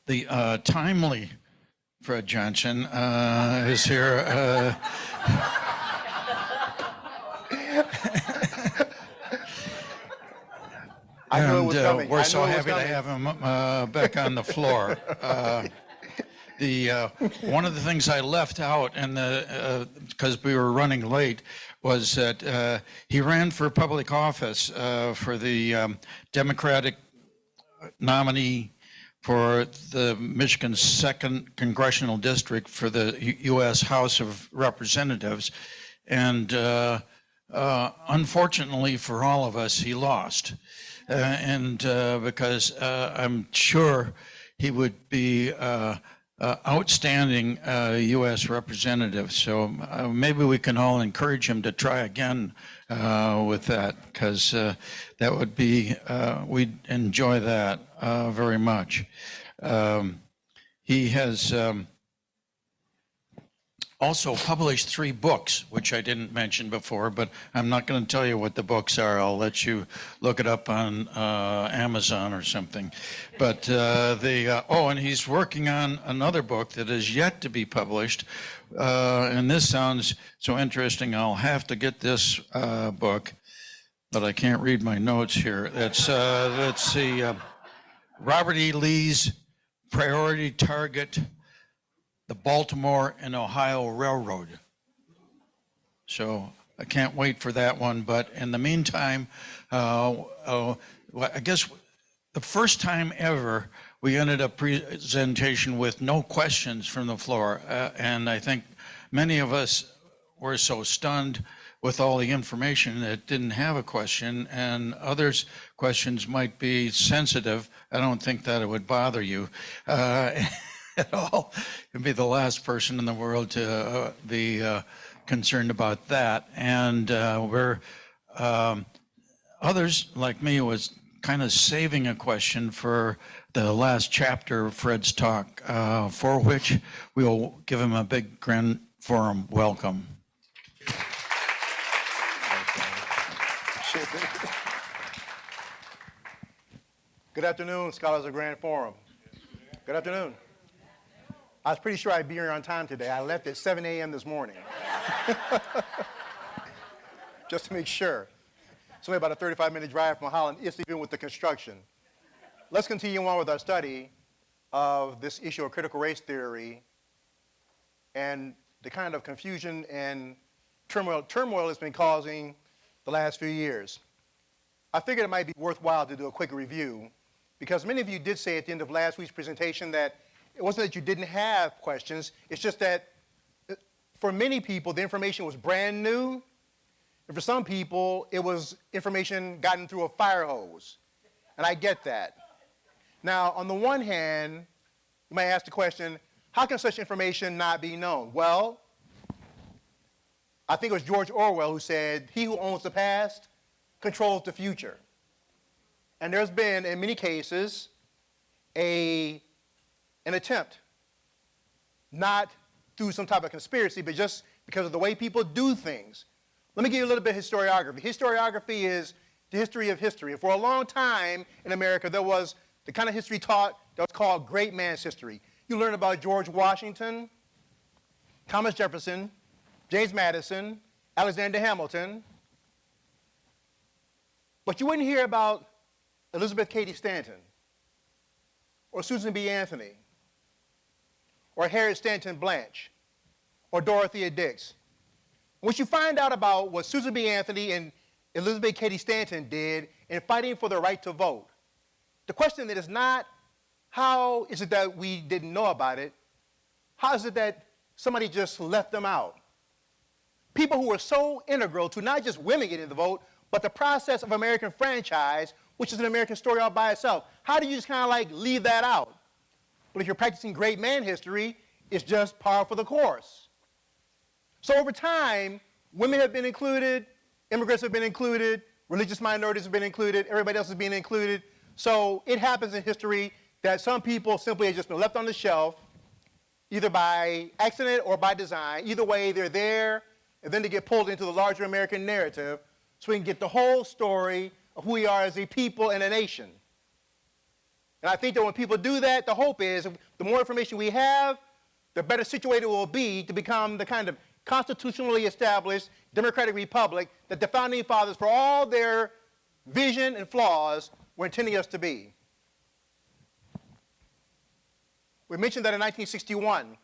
The timely Fred Johnson is here. I knew it was coming. We're so happy to have him back on the floor. One of the things I left out, because we were running late, was that he ran for public office for the Democratic nominee for the Michigan's 2nd Congressional District for the U.S. House of Representatives. And unfortunately for all of us, he lost. Because I'm sure he would be outstanding U.S. representative. So maybe we can all encourage him to try again with that, because that would be, we'd enjoy that very much. He has also published 3 books, which I didn't mention before, but I'm not going to tell you what the books are. I'll let you look it up on Amazon or something. But and he's working on another book that is yet to be published. And this sounds so interesting. I'll have to get this book, but I can't read my notes here. It's, let's see, Robert E. Lee's Priority Target, the Baltimore and Ohio Railroad. So I can't wait for that one. But in the meantime, I guess the first time ever we ended a presentation with no questions from the floor. And I think many of us were so stunned with all the information that didn't have a question, and others' questions might be sensitive. I don't think that it would bother you at all. You'd be the last person in the world to be concerned about that. And others, like me, was kind of saving a question for the last chapter of Fred's talk, for which we will give him a big grand forum welcome. Good afternoon, Scholars of Grand Forum. Good afternoon. I was pretty sure I'd be here on time today. I left at 7 a.m. this morning. Just to make sure. It's only about a 35-minute drive from Holland, it's even with the construction. Let's continue on with our study of this issue of critical race theory and the kind of confusion and turmoil it's been causing the last few years. I figured it might be worthwhile to do a quick review, because many of you did say at the end of last week's presentation that it wasn't that you didn't have questions, it's just that for many people the information was brand new, and for some people it was information gotten through a fire hose. And I get that. Now, on the one hand, you might ask the question, how can such information not be known? Well, I think it was George Orwell who said, "He who owns the past controls the future." And there's been, in many cases, an attempt, not through some type of conspiracy, but just because of the way people do things. Let me give you a little bit of historiography. Historiography is the history of history. And for a long time in America, there was the kind of history taught that was called great man's history. You learn about George Washington, Thomas Jefferson, James Madison, Alexander Hamilton, but you wouldn't hear about Elizabeth Cady Stanton, or Susan B. Anthony, or Harriet Stanton Blanche, or Dorothea Dix. Once you find out about what Susan B. Anthony and Elizabeth Cady Stanton did in fighting for the right to vote, the question that is not, how is it that we didn't know about it? How is it that somebody just left them out? People who were so integral to not just women getting the vote, but the process of American franchise, which is an American story all by itself. How do you just kind of like leave that out? But if you're practicing great man history, it's just par for the course. So over time, women have been included, immigrants have been included, religious minorities have been included, everybody else is being included. So it happens in history that some people simply have just been left on the shelf, either by accident or by design. Either way, they're there, and then they get pulled into the larger American narrative so we can get the whole story of who we are as a people and a nation. And I think that when people do that, the hope is the more information we have, the better situated we'll be to become the kind of constitutionally established democratic republic that the founding fathers, for all their vision and flaws, were intending us to be. We mentioned that in 1961,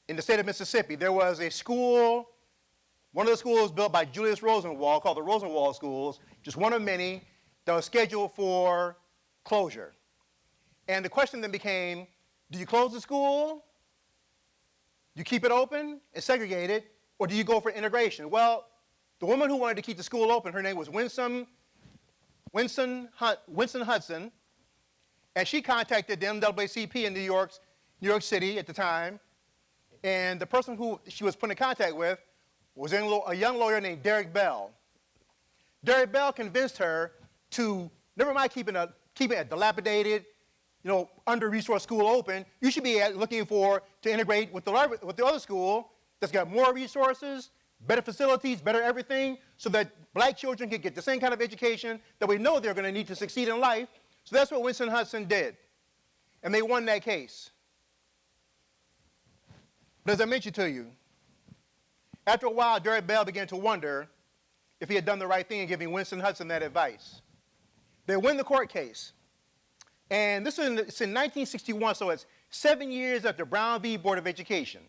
in the state of Mississippi, there was a school, one of the schools built by Julius Rosenwald, called the Rosenwald Schools, just one of many, that was scheduled for closure. And the question then became, do you close the school? Do you keep it open and segregate it? Or do you go for integration? Well, the woman who wanted to keep the school open, her name was Winston Hudson, and she contacted the NAACP in New York City at the time, and the person who she was put in contact with was a young lawyer named Derrick Bell. Derrick Bell convinced her to, never mind keeping a dilapidated, under-resourced school open, you should be looking to integrate with the other school that's got more resources, better facilities, better everything, so that black children can get the same kind of education that we know they're going to need to succeed in life. So that's what Winston Hudson did. And they won that case. But as I mentioned to you, after a while, Derrick Bell began to wonder if he had done the right thing in giving Winston Hudson that advice. They win the court case. And it's in 1961, so it's 7 years after Brown v. Board of Education.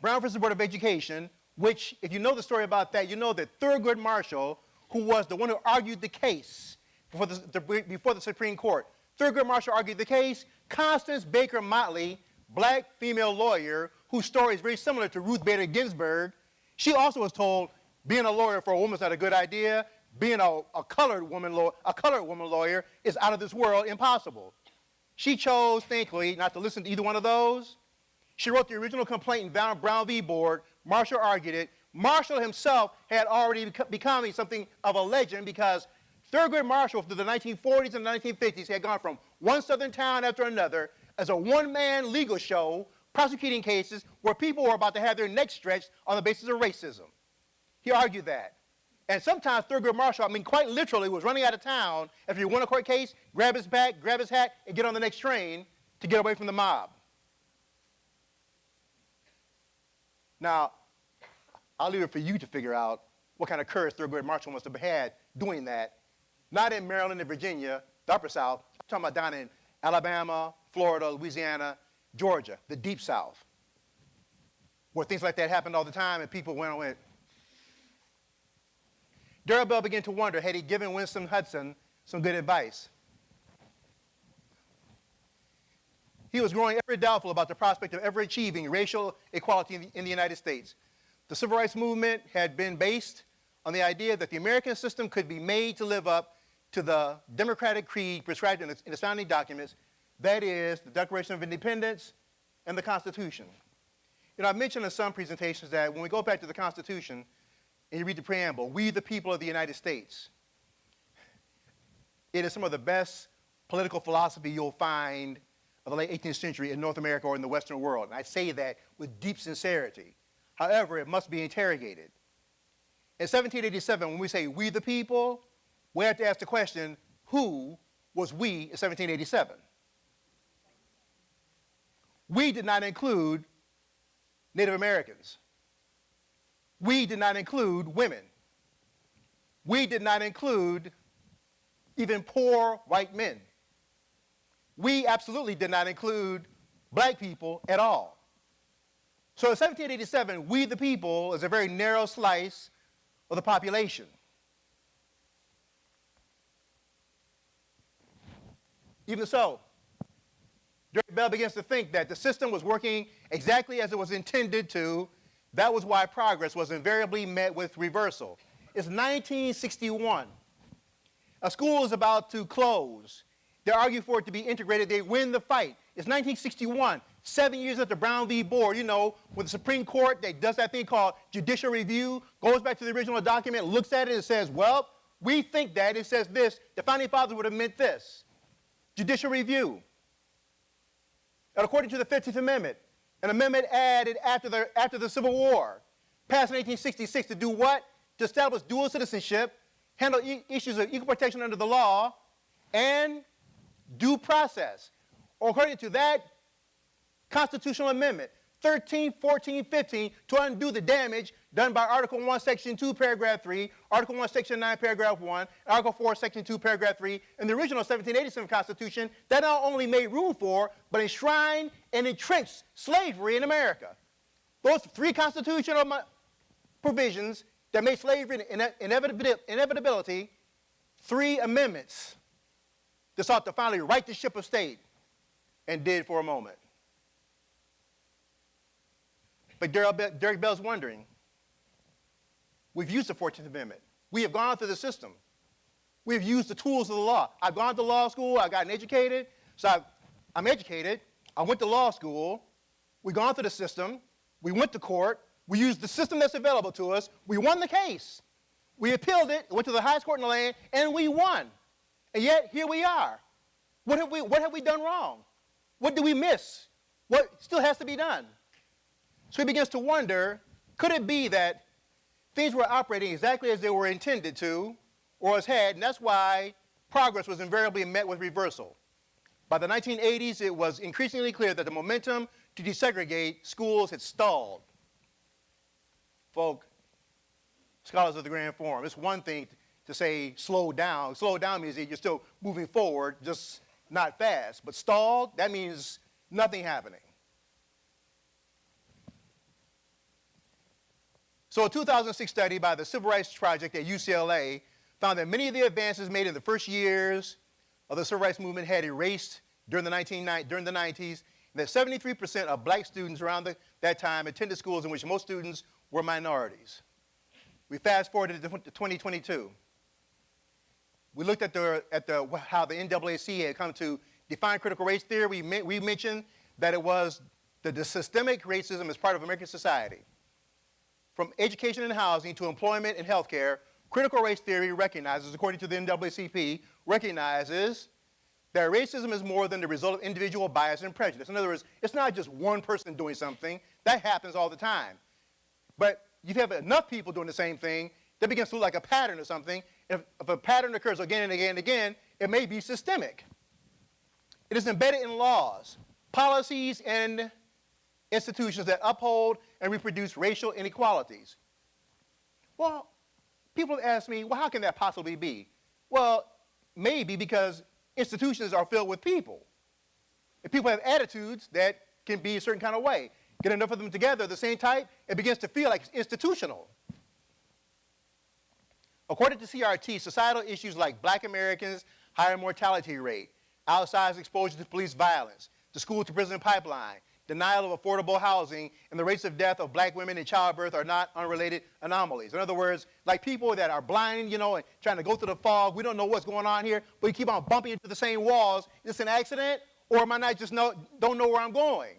Brown versus Board of Education, which, if you know the story about that, you know that Thurgood Marshall, who was the one who argued the case before the Supreme Court, Thurgood Marshall argued the case. Constance Baker Motley, black female lawyer, whose story is very similar to Ruth Bader Ginsburg, she also was told being a lawyer for a woman is not a good idea. Being a colored woman lawyer is out of this world, impossible. She chose, thankfully, not to listen to either one of those. She wrote the original complaint in Brown v. Board. Marshall argued it. Marshall himself had already become something of a legend because Thurgood Marshall, through the 1940s and 1950s, had gone from one southern town after another as a one-man legal show, prosecuting cases where people were about to have their necks stretched on the basis of racism. He argued that. And sometimes Thurgood Marshall, quite literally, was running out of town after he won a court case, grab his bag, grab his hat, and get on the next train to get away from the mob. Now, I'll leave it for you to figure out what kind of courage Thurgood Marshall must have had doing that. Not in Maryland and Virginia, the Upper South. I'm talking about down in Alabama, Florida, Louisiana, Georgia, the Deep South, where things like that happened all the time and people went. Derrick Bell began to wonder, had he given Winston Hudson some good advice? He was growing ever doubtful about the prospect of ever achieving racial equality in the United States. The Civil Rights Movement had been based on the idea that the American system could be made to live up to the democratic creed prescribed in its founding documents, that is, the Declaration of Independence and the Constitution. I've mentioned in some presentations that when we go back to the Constitution and you read the preamble, we the people of the United States, it is some of the best political philosophy you'll find of the late 18th century in North America or in the Western world. And I say that with deep sincerity. However, it must be interrogated. In 1787, when we say we the people, we have to ask the question, who was we in 1787? We did not include Native Americans. We did not include women. We did not include even poor white men. We absolutely did not include black people at all. So in 1787, we the people is a very narrow slice of the population. Even so, Derrick Bell begins to think that the system was working exactly as it was intended to. That was why progress was invariably met with reversal. It's 1961. A school is about to close. They argue for it to be integrated. They win the fight. It's 1961, 7 years after Brown v. Board, when the Supreme Court that does that thing called judicial review, goes back to the original document, looks at it and says, well, we think that it says this. The Founding Fathers would have meant this. Judicial review. And according to the 15th Amendment, an amendment added after the Civil War, passed in 1866 to do what? To establish dual citizenship, handle issues of equal protection under the law, and due process, or according to that constitutional amendment, 13, 14, 15, to undo the damage done by Article 1, Section 2, Paragraph 3, Article 1, Section 9, Paragraph 1, Article 4, Section 2, Paragraph 3, and the original 1787 Constitution that not only made room for, but enshrined and entrenched slavery in America. Those three constitutional provisions that made slavery an inevitability, three amendments that sought to finally right the ship of state, and did for a moment. But Derek Bell's wondering, we've used the 14th Amendment. We have gone through the system. We've used the tools of the law. I've gone to law school. I've gotten educated. So I'm educated. I went to law school. We've gone through the system. We went to court. We used the system that's available to us. We won the case. We appealed it, went to the highest court in the land, and we won. And yet, here we are. What have we done wrong? What did we miss? What still has to be done? So he begins to wonder, could it be that things were operating exactly as they were intended to, or as had, and that's why progress was invariably met with reversal. By the 1980s, it was increasingly clear that the momentum to desegregate schools had stalled. Folk, scholars of the Grand Forum, it's one thing to say slow down. Slow down means that you're still moving forward, just not fast. But stalled, that means nothing happening. So a 2006 study by the Civil Rights Project at UCLA found that many of the advances made in the first years of the civil rights movement had erased during the 90s, and that 73% of black students around that time attended schools in which most students were minorities. We fast forwarded to 2022. We looked at how the NAACP had come to define critical race theory. We mentioned that it was the systemic racism as part of American society. From education and housing to employment and healthcare, critical race theory recognizes, according to the NAACP, recognizes that racism is more than the result of individual bias and prejudice. In other words, it's not just one person doing something. That happens all the time. But you have enough people doing the same thing that begins to look like a pattern or something. If a pattern occurs again and again and again, it may be systemic. It is embedded in laws, policies, and institutions that uphold and reproduce racial inequalities. Well, people ask me, well, how can that possibly be? Well, maybe because institutions are filled with people. If people have attitudes that can be a certain kind of way, get enough of them together, the same type, it begins to feel like it's institutional. According to CRT, societal issues like black Americans' higher mortality rate, outsized exposure to police violence, the school-to-prison pipeline, denial of affordable housing, and the rates of death of black women in childbirth are not unrelated anomalies. In other words, like people that are blind, and trying to go through the fog, we don't know what's going on here, but we keep on bumping into the same walls. Is this an accident, or am I not just don't know where I'm going?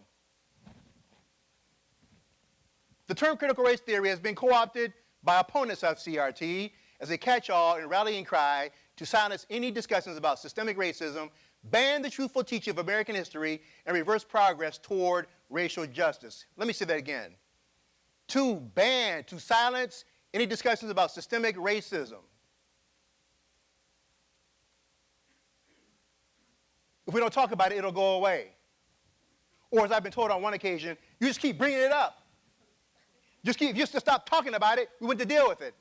The term critical race theory has been co-opted by opponents of CRT as a catch-all and rallying cry to silence any discussions about systemic racism, ban the truthful teaching of American history, and reverse progress toward racial justice. Let me say that again. To silence any discussions about systemic racism. If we don't talk about it, it'll go away. Or as I've been told on one occasion, you just keep bringing it up. If you just stop talking about it, we went to deal with it.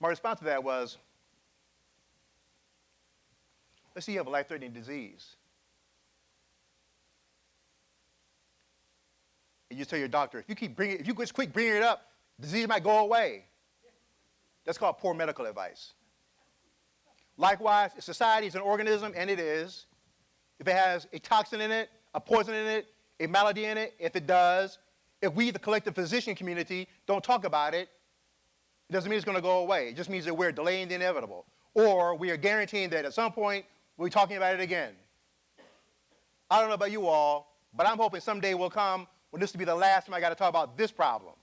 My response to that was, let's say you have a life-threatening disease. And you tell your doctor, if you just keep bringing it up, the disease might go away. That's called poor medical advice. Likewise, if society is an organism, and it is, if it has a toxin in it, a poison in it, a malady in it, if it does, if we, the collective physician community, don't talk about it, it doesn't mean it's going to go away. It just means that we're delaying the inevitable. Or we are guaranteeing that at some point, we'll be talking about it again. I don't know about you all, but I'm hoping someday will come when this will be the last time I got to talk about this problem.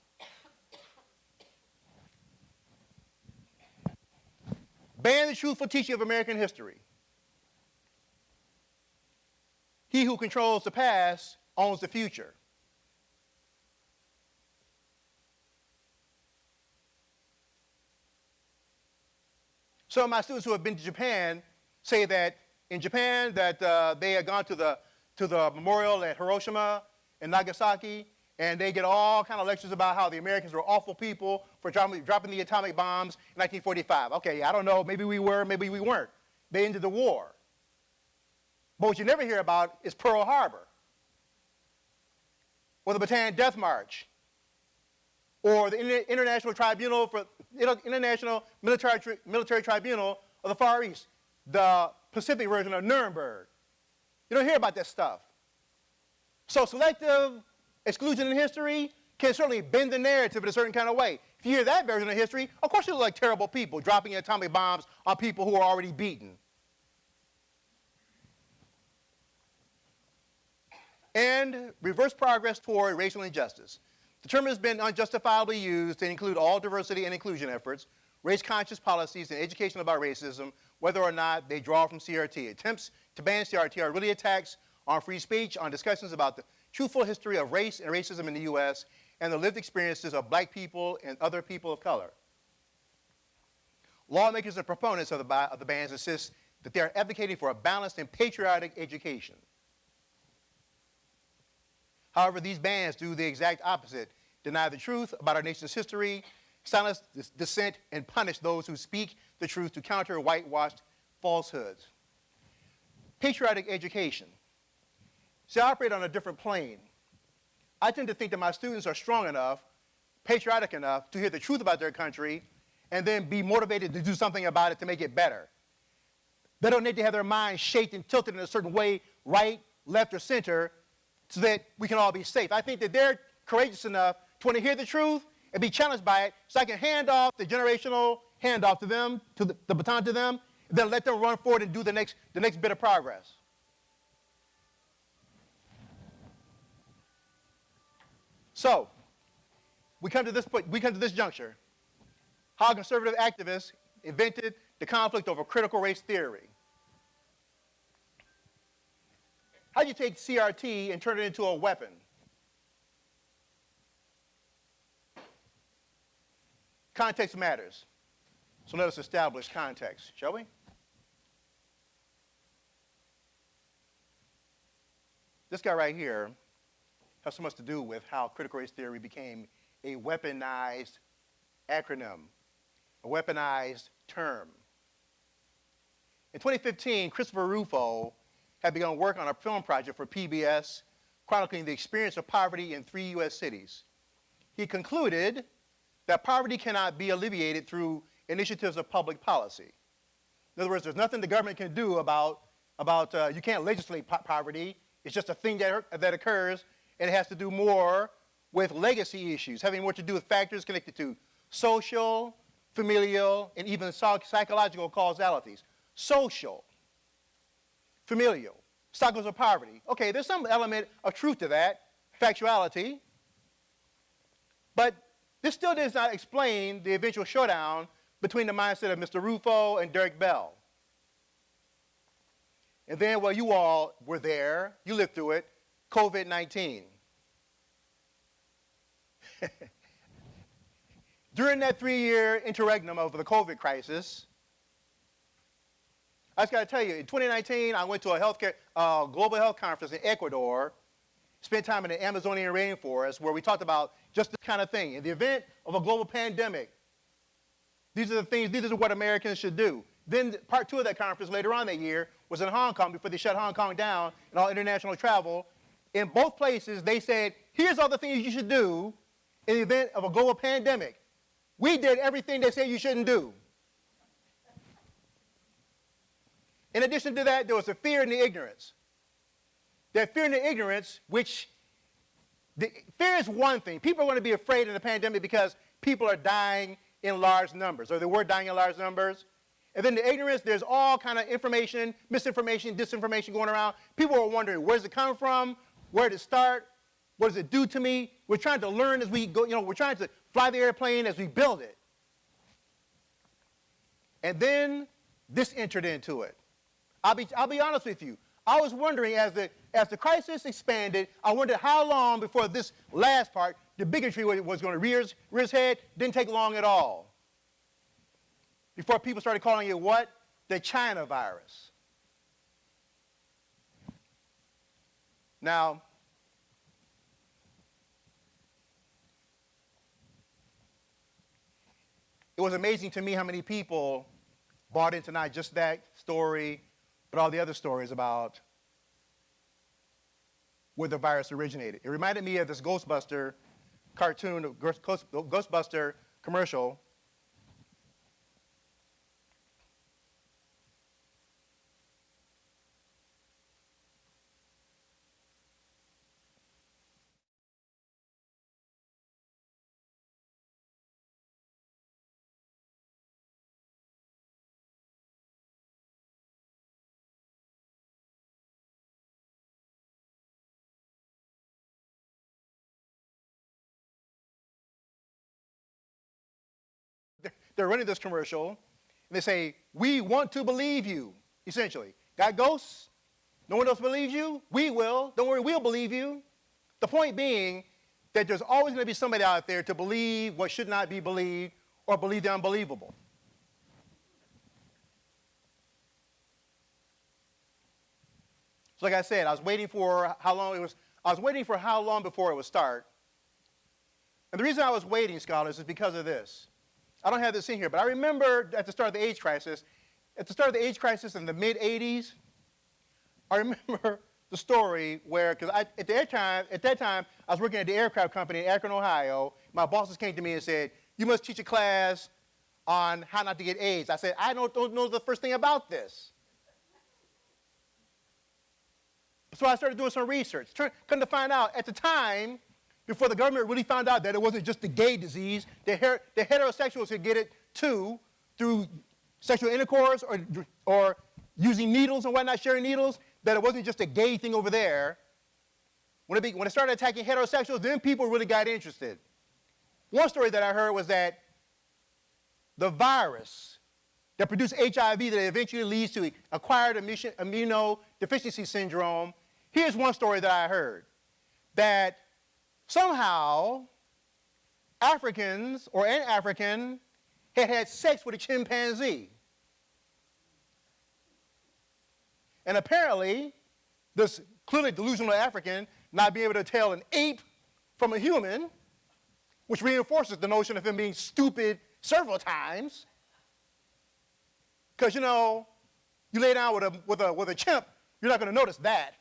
Ban the truthful teaching of American history. He who controls the past owns the future. Some of my students who have been to Japan say that in Japan that they had gone to the memorial at Hiroshima and Nagasaki, and they get all kind of lectures about how the Americans were awful people for dropping the atomic bombs in 1945. Okay, I don't know, maybe we were, maybe we weren't. They ended the war. But what you never hear about is Pearl Harbor, or the Bataan Death March, or the International Military Tribunal of the Far East, the Pacific version of Nuremberg. You don't hear about that stuff. So selective exclusion in history can certainly bend the narrative in a certain kind of way. If you hear that version of history, of course you look like terrible people dropping atomic bombs on people who are already beaten. And reverse progress toward racial injustice. The term has been unjustifiably used to include all diversity and inclusion efforts, race-conscious policies, and education about racism, whether or not they draw from CRT. Attempts to ban CRT are really attacks on free speech, on discussions about the truthful history of race and racism in the U.S., and the lived experiences of black people and other people of color. Lawmakers and proponents of the bans insist that they are advocating for a balanced and patriotic education. However, these bans do the exact opposite: deny the truth about our nation's history, silence dissent, and punish those who speak the truth to counter whitewashed falsehoods. Patriotic education. See, I operate on a different plane. I tend to think that my students are strong enough, patriotic enough to hear the truth about their country and then be motivated to do something about it to make it better. They don't need to have their minds shaped and tilted in a certain way, right, left, or center, so that we can all be safe. I think that they're courageous enough to want to hear the truth and be challenged by it, so I can hand off the generational handoff to them, to the baton to them, and then let them run forward and do the next bit of progress. So, we come to this juncture. How conservative activists invented the conflict over critical race theory. How do you take CRT and turn it into a weapon? Context matters. So let us establish context, shall we? This guy right here has so much to do with how critical race theory became a weaponized acronym, a weaponized term. In 2015, Christopher Rufo had begun work on a film project for PBS chronicling the experience of poverty in 3 U.S. cities. He concluded that poverty cannot be alleviated through initiatives of public policy. In other words, there's nothing the government can do about you can't legislate poverty. It's just a thing that occurs, and it has to do more with legacy issues, having more to do with factors connected to social, familial, and even psychological causalities. Social, familial, cycles of poverty. Okay, there's some element of truth to that, factuality, but this still does not explain the eventual showdown between the mindset of Mr. Rufo and Derek Bell. And then, well, you all were there, you lived through it, COVID-19. During that 3-year interregnum of the COVID crisis, I just got to tell you, in 2019, I went to a global health conference in Ecuador, spent time in the Amazonian rainforest, where we talked about just this kind of thing. In the event of a global pandemic, these are what Americans should do. Then part 2 of that conference later on that year was in Hong Kong before they shut Hong Kong down and all international travel. In both places, they said, here's all the things you should do in the event of a global pandemic. We did everything they said you shouldn't do. In addition to that, there was the fear and the ignorance. That fear and the ignorance, fear is one thing. People are going to be afraid in the pandemic because people are dying in large numbers, or they were dying in large numbers. And then the ignorance, there's all kind of information, misinformation, disinformation going around. People are wondering, where does it come from? Where did it start? What does it do to me? We're trying to learn as we go, we're trying to fly the airplane as we build it. And then this entered into it. I'll be honest with you. I was wondering, as the crisis expanded, I wondered how long before this last part, the bigotry was going to rear its head. Didn't take long at all. before people started calling it what? The China virus. Now, it was amazing to me how many people bought into not just that story, but all the other stories about where the virus originated. It reminded me of this Ghostbuster cartoon, Ghostbuster commercial. They're running this commercial, and they say, "We want to believe you," essentially. Got ghosts? No one else believes you? We will. Don't worry, we'll believe you. The point being that there's always going to be somebody out there to believe what should not be believed or believe the unbelievable. So like I said, I was waiting for how long before it would start. And the reason I was waiting, scholars, is because of this. I don't have this in here, but I remember at the start of the AIDS crisis, in the mid-'80s, I remember the story where, because at that time, I was working at the aircraft company in Akron, Ohio. My bosses came to me and said, "You must teach a class on how not to get AIDS." I said, "I don't know the first thing about this." So I started doing some research. Come to find out, at the time, before the government really found out that it wasn't just the gay disease, the heterosexuals could get it too, through sexual intercourse or using needles and whatnot, sharing needles, that it wasn't just a gay thing over there. When it started attacking heterosexuals, then people really got interested. One story that I heard was that the virus that produced HIV that eventually leads to acquired immunodeficiency syndrome, here's one story that I heard, that somehow Africans or an African had sex with a chimpanzee. And apparently, this clearly delusional African not being able to tell an ape from a human, which reinforces the notion of him being stupid several times. Because, you know, you lay down with a chimp, you're not going to notice that.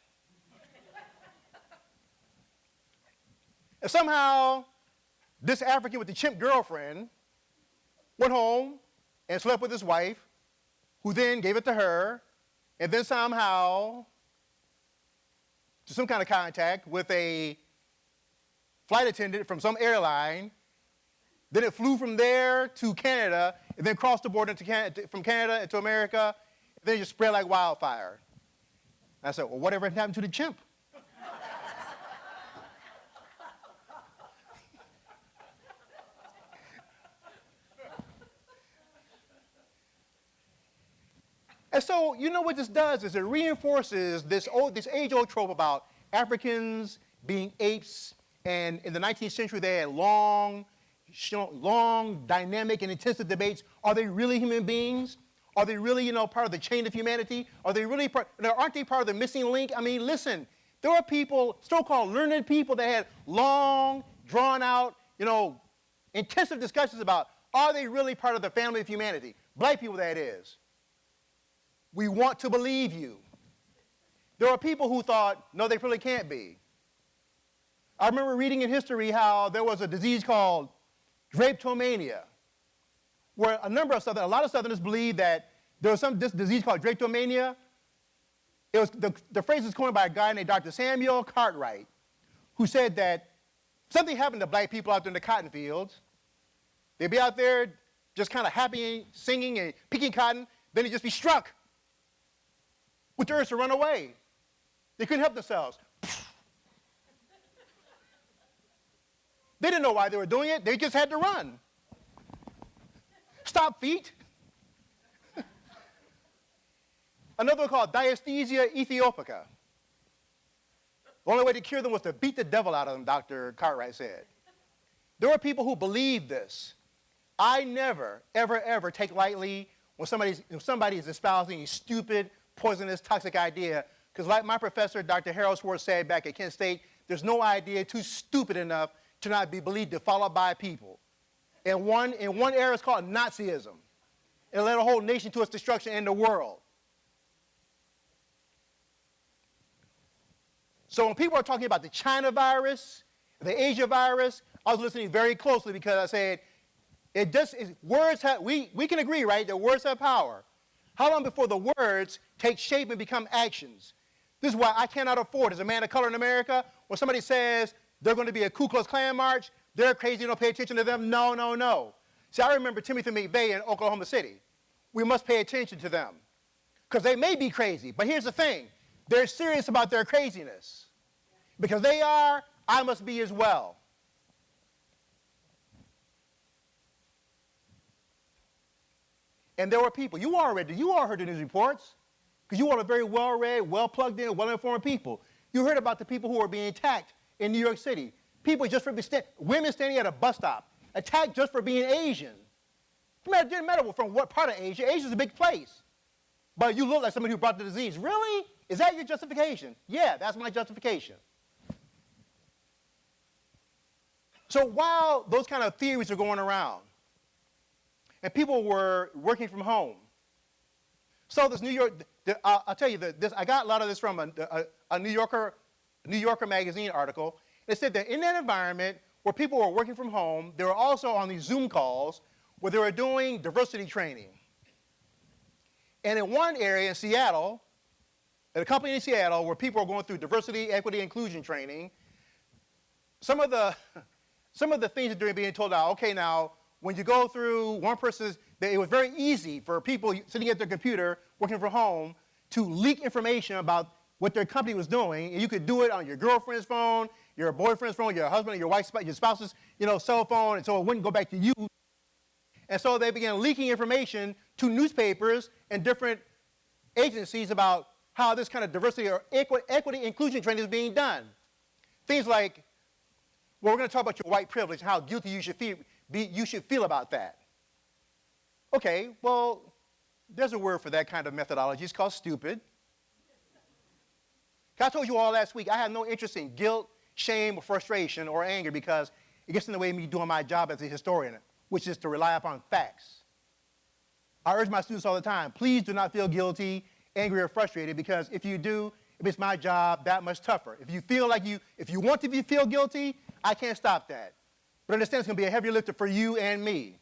And somehow, this African with the chimp girlfriend went home and slept with his wife, who then gave it to her, and then somehow, to some kind of contact with a flight attendant from some airline. Then it flew from there to Canada, and then crossed the border from Canada into America, and then it just spread like wildfire. And I said, well, whatever happened to the chimp? And so, you know what this does is it reinforces this age-old trope about Africans being apes, and in the 19th century they had long, dynamic, and intensive debates. Are they really human beings? Are they really, part of the chain of humanity? Are they really aren't they part of the missing link? I mean, listen, there are people, so-called learned people, that had long, drawn-out, intensive discussions about, are they really part of the family of humanity? Black people, that is. We want to believe you. There are people who thought, no, they really can't be. I remember reading in history how there was a disease called drapetomania, where a lot of Southerners believed that there was this disease called drapetomania. It was the phrase was coined by a guy named Dr. Samuel Cartwright, who said that something happened to black people out there in the cotton fields. They'd be out there just kind of happy, singing and picking cotton, then they'd just be struck with the urge to run away. They couldn't help themselves. They didn't know why they were doing it. They just had to run. Stop feet. Another one called diaesthesia ethiopica. The only way to cure them was to beat the devil out of them, Dr. Cartwright said. There were people who believed this. I never, ever, ever take lightly when somebody is espousing a stupid, poisonous, toxic idea. Because like my professor, Dr. Harold Schwartz, said back at Kent State, there's no idea too stupid enough to not be believed to followed by people. And one era is called Nazism. It led a whole nation to its destruction in the world. So when people are talking about the China virus, the Asia virus, I was listening very closely because I said, we can agree, right, that words have power. How long before the words take shape and become actions? This is why I cannot afford, as a man of color in America, when somebody says they're going to be a Ku Klux Klan march, they're crazy, don't pay attention to them. No, no, no. See, I remember Timothy McVeigh in Oklahoma City. We must pay attention to them because they may be crazy, but here's the thing. They're serious about their craziness. Because they are, I must be as well. And there were people, you all heard the news reports, because you all are very well-read, well-plugged in, well-informed people. You heard about the people who were being attacked in New York City. People just for women standing at a bus stop, attacked just for being Asian. It didn't matter from what part of Asia. Asia's a big place. But you look like somebody who brought the disease. Really? Is that your justification? Yeah, that's my justification. So while those kind of theories are going around, and people were working from home, so this New York, I'll tell you, I got a lot of this from a New Yorker magazine article. It said that in that environment where people were working from home, they were also on these Zoom calls where they were doing diversity training. And in one area in Seattle, at a company in Seattle where people were going through diversity, equity, inclusion training, some of the things that they're being told now, okay, now, when you go through one person's, it was very easy for people sitting at their computer, working from home, to leak information about what their company was doing, and you could do it on your girlfriend's phone, your boyfriend's phone, your husband, your wife's, your spouse's, cell phone, and so it wouldn't go back to you. And so they began leaking information to newspapers and different agencies about how this kind of diversity or equity inclusion training is being done. Things like, well, we're going to talk about your white privilege and how guilty you should feel about that. Okay, well, there's a word for that kind of methodology. It's called stupid. I told you all last week, I have no interest in guilt, shame, or frustration, or anger because it gets in the way of me doing my job as a historian, which is to rely upon facts. I urge my students all the time, please do not feel guilty, angry, or frustrated because if you do, it makes my job that much tougher. If you want to feel guilty, I can't stop that. But understand it's going to be a heavy lifter for you and me.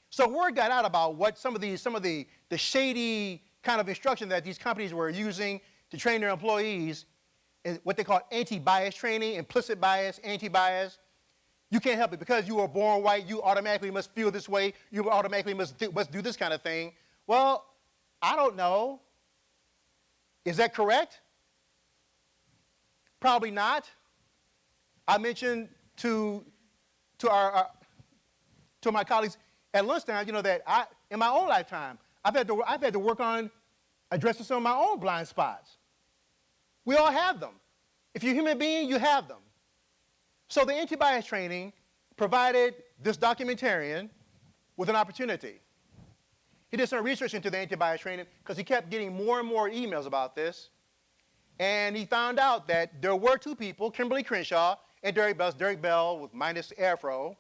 So word got out about what some of the shady kind of instruction that these companies were using to train their employees in what they call anti-bias training, implicit bias, anti-bias. You can't help it. Because you were born white, you automatically must feel this way. You automatically must do this kind of thing. Well, I don't know. Is that correct? Probably not. I mentioned to my colleagues at lunchtime, that in my own lifetime, I've had to work on addressing some of my own blind spots. We all have them. If you're a human being, you have them. So the anti-bias training provided this documentarian with an opportunity. He did some research into the anti-bias training because he kept getting more and more emails about this. And he found out that there were two people, Kimberly Crenshaw and Derek Bell with minus afro,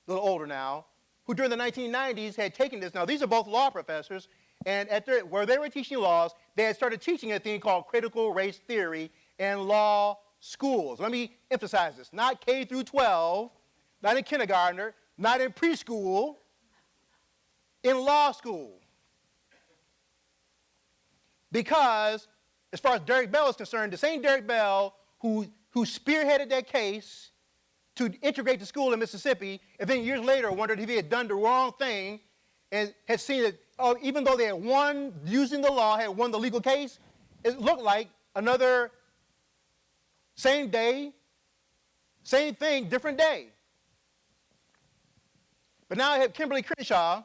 a little older now, who during the 1990s had taken this. Now, these are both law professors, and where they were teaching laws, they had started teaching a thing called critical race theory in law schools. Let me emphasize this. Not K through 12, not in kindergarten, not in preschool, in law school. Because, as far as Derek Bell is concerned, the same Derek Bell who spearheaded that case to integrate the school in Mississippi, and then years later wondered if he had done the wrong thing and had seen that, even though they had won using the law, had won the legal case, it looked like another same day, same thing, different day. But now I have Kimberly Crenshaw,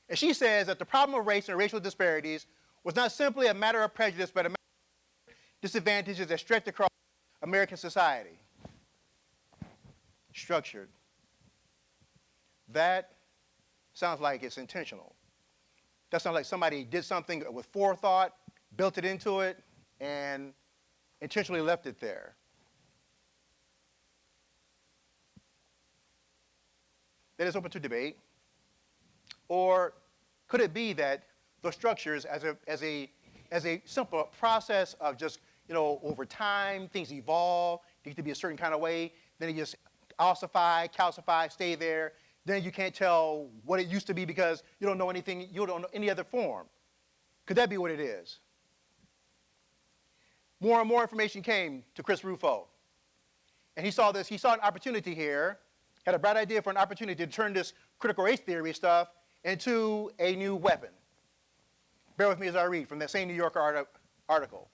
and she says that the problem of race and racial disparities was not simply a matter of prejudice, but a matter of disadvantages that stretched across American society. Structured. That sounds like it's intentional. That sounds like somebody did something with forethought, built it into it, and intentionally left it there. That is open to debate. Or could it be that those structures, as a simple process of just, over time, things evolve, they get to be a certain kind of way, then they just ossify, calcify, stay there. Then you can't tell what it used to be because you don't know anything, you don't know any other form. Could that be what it is? More and more information came to Chris Rufo. And he saw this, he saw an opportunity here, had a bright idea for an opportunity to turn this critical race theory stuff into a new weapon. Bear with me as I read from that same New Yorker article.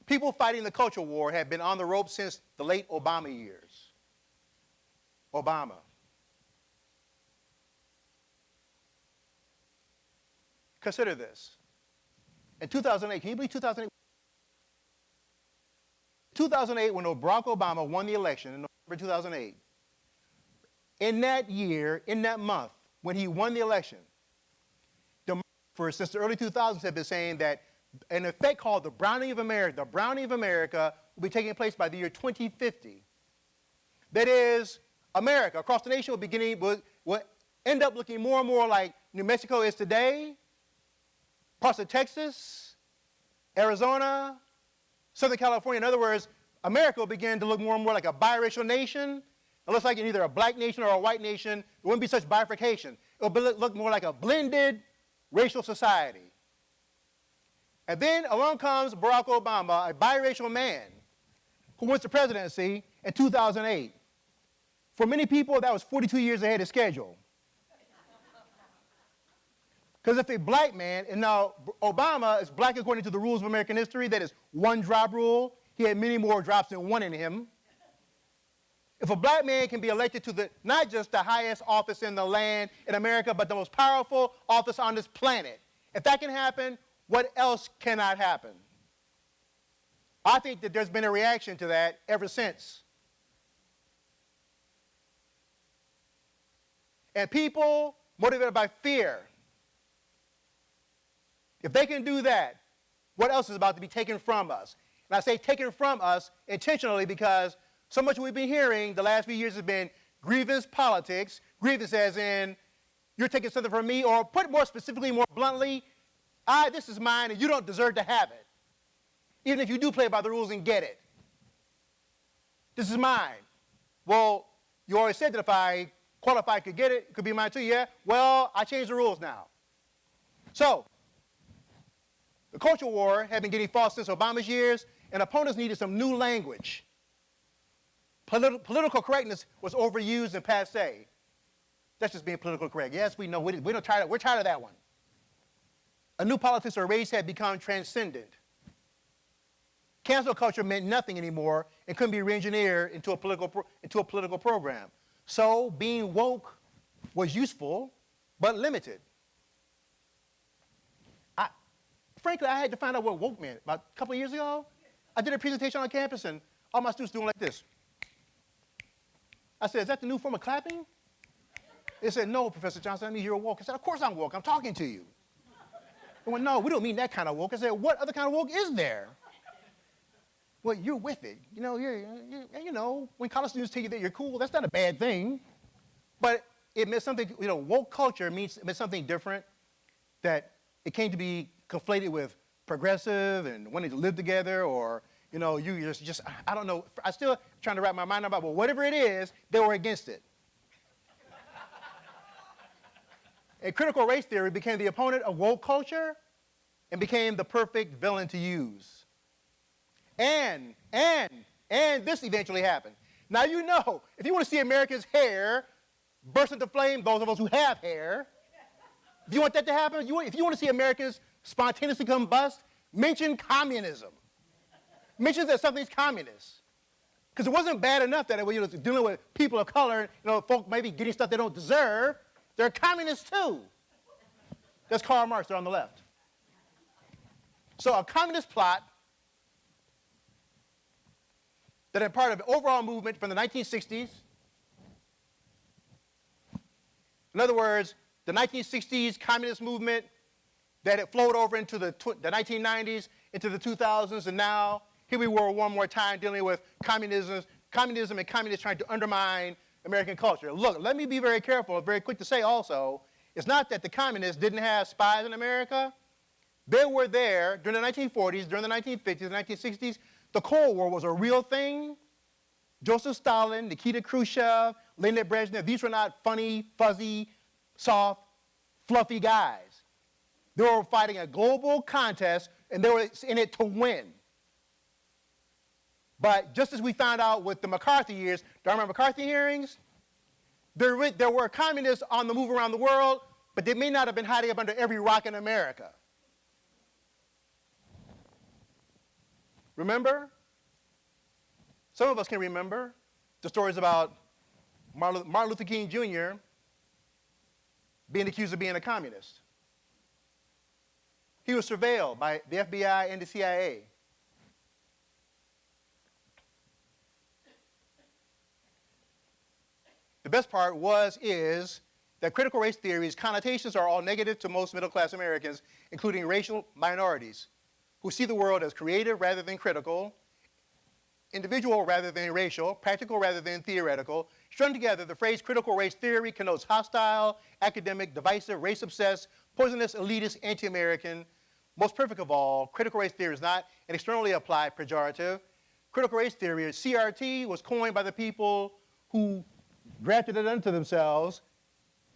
People fighting the culture war have been on the rope since the late Obama years. Obama. Consider this. In 2008, can you believe 2008? 2008, when Barack Obama won the election in November 2008, in that year, in that month, when he won the election, since the early 2000s have been saying that an effect called the browning of America will be taking place by the year 2050. That is, America across the nation will end up looking more and more like New Mexico is today, parts of Texas, Arizona, Southern California. In other words, America will begin to look more and more like a biracial nation. It looks like either a black nation or a white nation. There wouldn't be such bifurcation. It will look more like a blended racial society. And then along comes Barack Obama, a biracial man who wins the presidency in 2008. For many people, that was 42 years ahead of schedule. Because if a black man, and now Obama is black according to the rules of American history, that is one drop rule. He had many more drops than one in him. If a black man can be elected to not just the highest office in the land in America, but the most powerful office on this planet, if that can happen, what else cannot happen? I think that there's been a reaction to that ever since. And people motivated by fear, if they can do that, what else is about to be taken from us? And I say taken from us intentionally because so much we've been hearing the last few years has been grievance politics. Grievance as in, you're taking something from me, or put more specifically, more bluntly, this is mine and you don't deserve to have it. Even if you do play by the rules and get it. This is mine. Well, you always said that if I qualified could get it, it could be mine too, yeah? Well, I changed the rules now. So, the culture war had been getting fought since Obama's years, and opponents needed some new language. Political correctness was overused and passé. That's just being politically correct. Yes, we know. We're tired of that one. A new politics or race had become transcendent. Cancel culture meant nothing anymore and couldn't be re-engineered into a political program. So being woke was useful, but limited. Frankly, I had to find out what woke meant. About a couple of years ago, I did a presentation on campus, and all my students doing like this. I said, is that the new form of clapping? They said, no, Professor Johnson, that means you're woke. I said, of course I'm woke. I'm talking to you. They went, no, we don't mean that kind of woke. I said, what other kind of woke is there? Well, you're with it. When college students tell you that you're cool, that's not a bad thing. But it meant something, woke culture meant something different, that it came to be conflated with progressive and wanting to live together, or, you just I don't know. I'm still trying to wrap my mind about, well, whatever it is, they were against it. And critical race theory became the opponent of woke culture and became the perfect villain to use. And this eventually happened. Now, if you want to see America's hair burst into flame, those of us who have hair, if you want that to happen, if you want to see Americans spontaneously combust, mention communism. Mention that something's communist. Because it wasn't bad enough that dealing with people of color, folk maybe getting stuff they don't deserve. They're communists too. That's Karl Marx, they're on the left. So a communist plot that had part of an overall movement from the 1960s. In other words, the 1960s communist movement that it flowed over into the 1990s, into the 2000s, and now here we were one more time dealing with communism and communists trying to undermine American culture. Look, let me be very careful, very quick to say also, it's not that the communists didn't have spies in America. They were there during the 1940s, during the 1950s, the 1960s. The Cold War was a real thing. Joseph Stalin, Nikita Khrushchev, Leonid Brezhnev, these were not funny, fuzzy, soft, fluffy guys. They were fighting a global contest, and they were in it to win. But just as we found out with the McCarthy years, do you remember McCarthy hearings? There were communists on the move around the world, but they may not have been hiding up under every rock in America. Remember? Some of us can remember the stories about Martin Luther King Jr. being accused of being a communist. He was surveilled by the FBI and the CIA. The best part is that critical race theory's connotations are all negative to most middle-class Americans, including racial minorities, who see the world as creative rather than critical, individual rather than racial, practical rather than theoretical. Strung together, the phrase critical race theory connotes hostile, academic, divisive, race-obsessed, poisonous, elitist, anti-American. Most perfect of all, critical race theory is not an externally applied pejorative. Critical race theory, or CRT, was coined by the people who drafted it unto themselves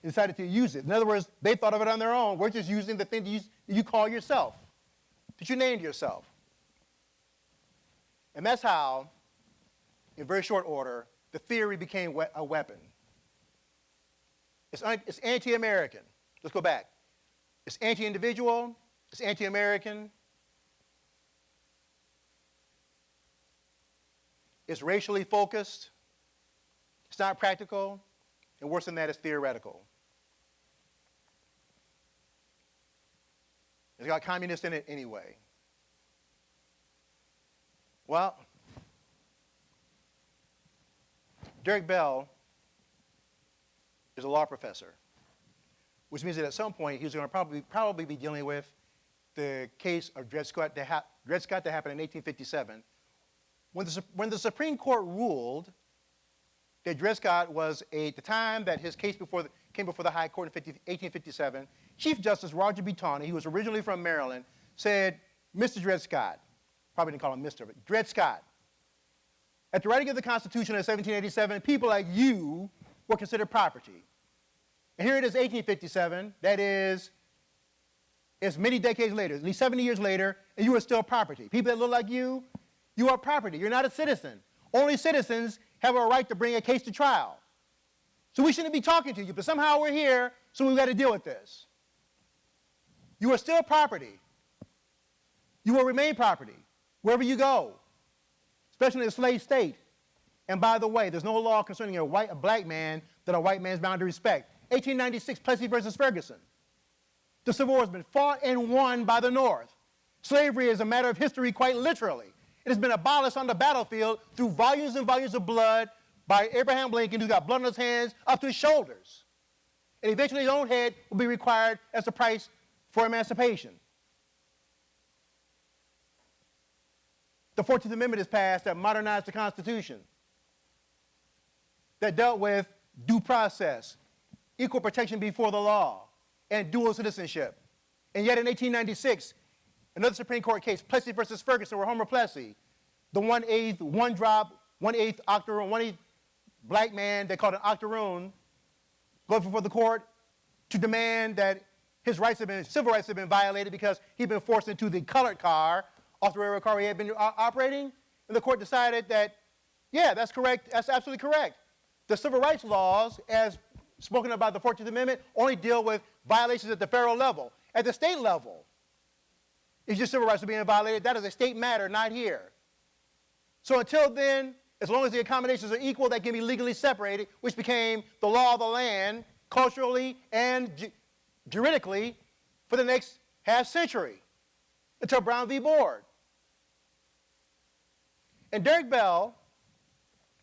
and decided to use it. In other words, they thought of it on their own. We're just using the thing that you call yourself, that you named yourself. And that's how, in very short order, the theory became a weapon. It's anti-American. Let's go back. It's anti-individual. It's anti-American. It's racially focused. It's not practical. And worse than that, it's theoretical. It's got communists in it anyway. Well, Derek Bell is a law professor, which means that at some point he's going to probably be dealing with the case of Dred Scott that happened in 1857. When the Supreme Court ruled that Dred Scott was at the time that his case came before the High Court in 1857, Chief Justice Roger B. Taney, he was originally from Maryland, said, Mr. Dred Scott, probably didn't call him Mr., but Dred Scott, at the writing of the Constitution in 1787, people like you were considered property. And here it is, 1857, that is, it's many decades later, at least 70 years later, and you are still property. People that look like you are property. You're not a citizen. Only citizens have a right to bring a case to trial. So we shouldn't be talking to you, but somehow we're here, so we've got to deal with this. You are still property. You will remain property wherever you go, especially in a slave state. And by the way, there's no law concerning a black man that a white man's bound to respect. 1896, Plessy versus Ferguson. The Civil War has been fought and won by the North. Slavery is a matter of history, quite literally. It has been abolished on the battlefield through volumes and volumes of blood by Abraham Lincoln, who's got blood on his hands up to his shoulders. And eventually his own head will be required as the price for emancipation. The 14th Amendment is passed that modernized the Constitution, that dealt with due process, equal protection before the law, and dual citizenship. And yet in 1896, another Supreme Court case, Plessy versus Ferguson, where Homer Plessy, the 1/8, 1/8 octoroon, 1/8 black man they called an octoroon, goes before the court to demand that his civil rights have been violated because he'd been forced into the colored car off the railroad car he had been operating. And the court decided that, yeah, that's correct, that's absolutely correct. The civil rights laws, as spoken about the 14th Amendment, only deal with violations at the federal level. At the state level, if your civil rights are being violated, that is a state matter, not here. So until then, as long as the accommodations are equal, they can be legally separated, which became the law of the land, culturally and juridically, for the next half century, until Brown v. Board. And Derek Bell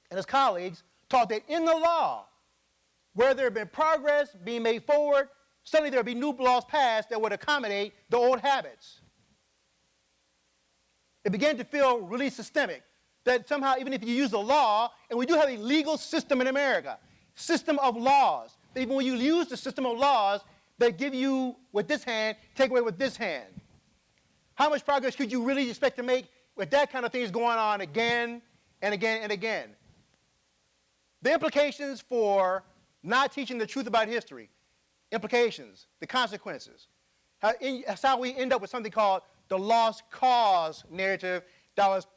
and his colleagues taught that in the law, where there had been progress being made forward, suddenly there would be new laws passed that would accommodate the old habits. It began to feel really systemic, that somehow even if you use the law, and we do have a legal system in America, system of laws, that even when you use the system of laws, they give you with this hand, take away with this hand. How much progress could you really expect to make with that kind of things going on again and again and again? The implications for not teaching the truth about history, implications, the consequences. That's how we end up with something called the lost cause narrative that was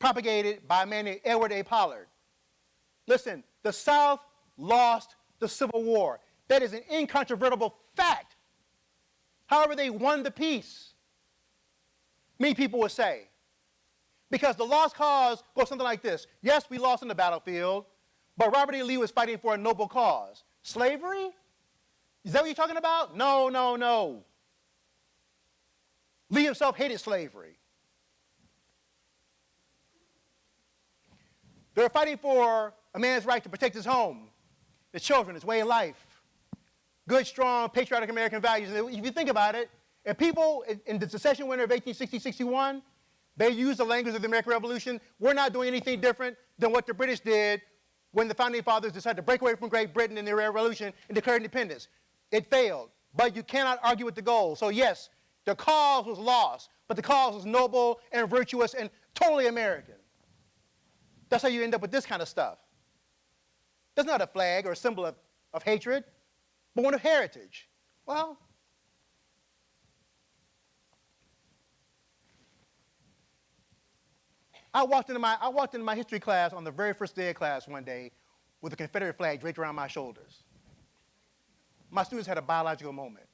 propagated by a man named Edward A. Pollard. Listen, the South lost the Civil War. That is an incontrovertible fact. However, they won the peace, many people would say. Because the lost cause goes something like this. Yes, we lost on the battlefield, but Robert E. Lee was fighting for a noble cause. Slavery? Is that what you're talking about? No, no, no. Lee himself hated slavery. They were fighting for a man's right to protect his home, his children, his way of life. Good, strong, patriotic American values. And if you think about it, if people in the secession winter of 1860-61, they used the language of the American Revolution, we're not doing anything different than what the British did when the founding fathers decided to break away from Great Britain in the Revolution and declare independence. It failed, but you cannot argue with the goal. So yes, the cause was lost, but the cause was noble and virtuous and totally American. That's how you end up with this kind of stuff. That's not a flag or a symbol of hatred, but one of heritage. Well, I walked into my history class on the very first day of class one day with a Confederate flag draped around my shoulders. My students had a biological moment.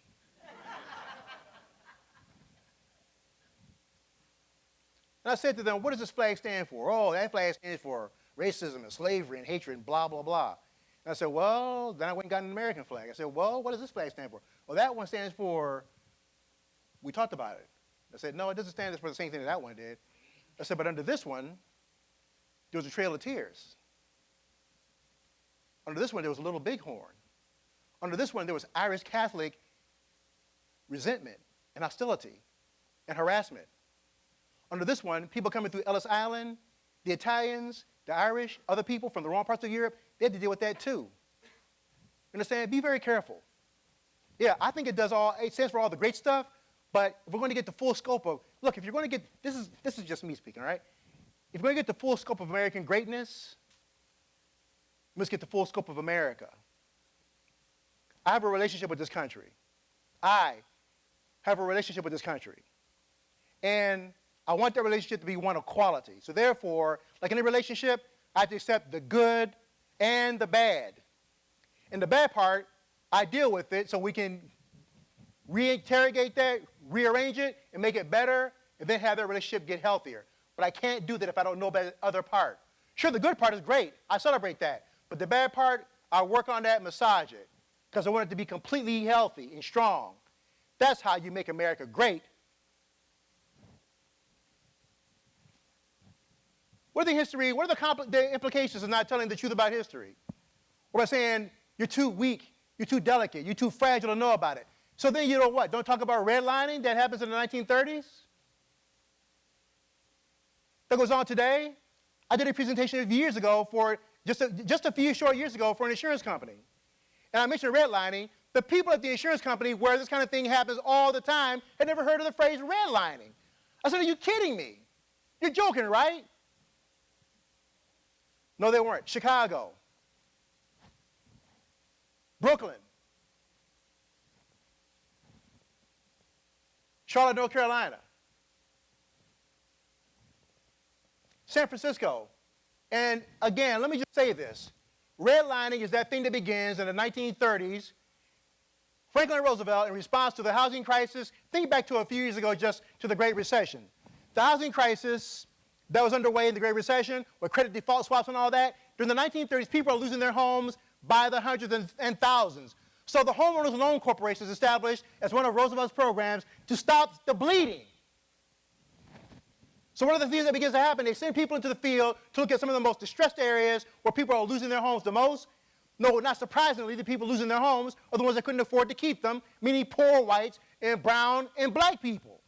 And I said to them, what does this flag stand for? Oh, that flag stands for racism and slavery and hatred and blah, blah, blah. And I said, well, then I went and got an American flag. I said, well, what does this flag stand for? Well, that one stands for, we talked about it. I said, no, it doesn't stand for the same thing that one did. I said, but under this one, there was a trail of tears. Under this one, there was a little bighorn. Under this one, there was Irish Catholic resentment and hostility and harassment. Under this one, people coming through Ellis Island, the Italians, the Irish, other people from the wrong parts of Europe, they had to deal with that too. You understand? Be very careful. Yeah, I think it stands for all the great stuff, but if we're going to get the full scope of, look, if you're going to get, this is just me speaking, all right? If we're going to get the full scope of American greatness, we must get the full scope of America. I have a relationship with this country. I have a relationship with this country. And I want that relationship to be one of quality. So therefore, like any relationship, I have to accept the good and the bad. And the bad part, I deal with it so we can reinterrogate that, rearrange it, and make it better, and then have that relationship get healthier. But I can't do that if I don't know about the other part. Sure, the good part is great. I celebrate that. But the bad part, I work on that, massage it, because I want it to be completely healthy and strong. That's how you make America great. What are the implications of not telling the truth about history? Or by saying you're too weak, you're too delicate, you're too fragile to know about it. So then you know what? Don't talk about redlining that happens in the 1930s? That goes on today? I did a presentation years ago for, just a few short years ago for an insurance company. And I mentioned redlining. The people at the insurance company where this kind of thing happens all the time had never heard of the phrase redlining. I said, are you kidding me? You're joking, right? No, they weren't. Chicago, Brooklyn, Charlotte, North Carolina, San Francisco. And again, let me just say this. Redlining is that thing that begins in the 1930s. Franklin Roosevelt, in response to the housing crisis, think back to a few years ago, just to the Great Recession. The housing crisis that was underway in the Great Recession, with credit default swaps and all that, during the 1930s, people are losing their homes by the hundreds and thousands. So the Homeowners Loan Corporation is established as one of Roosevelt's programs to stop the bleeding. So one of the things that begins to happen, they send people into the field to look at some of the most distressed areas where people are losing their homes the most. No, not surprisingly, the people losing their homes are the ones that couldn't afford to keep them, meaning poor whites and brown and black people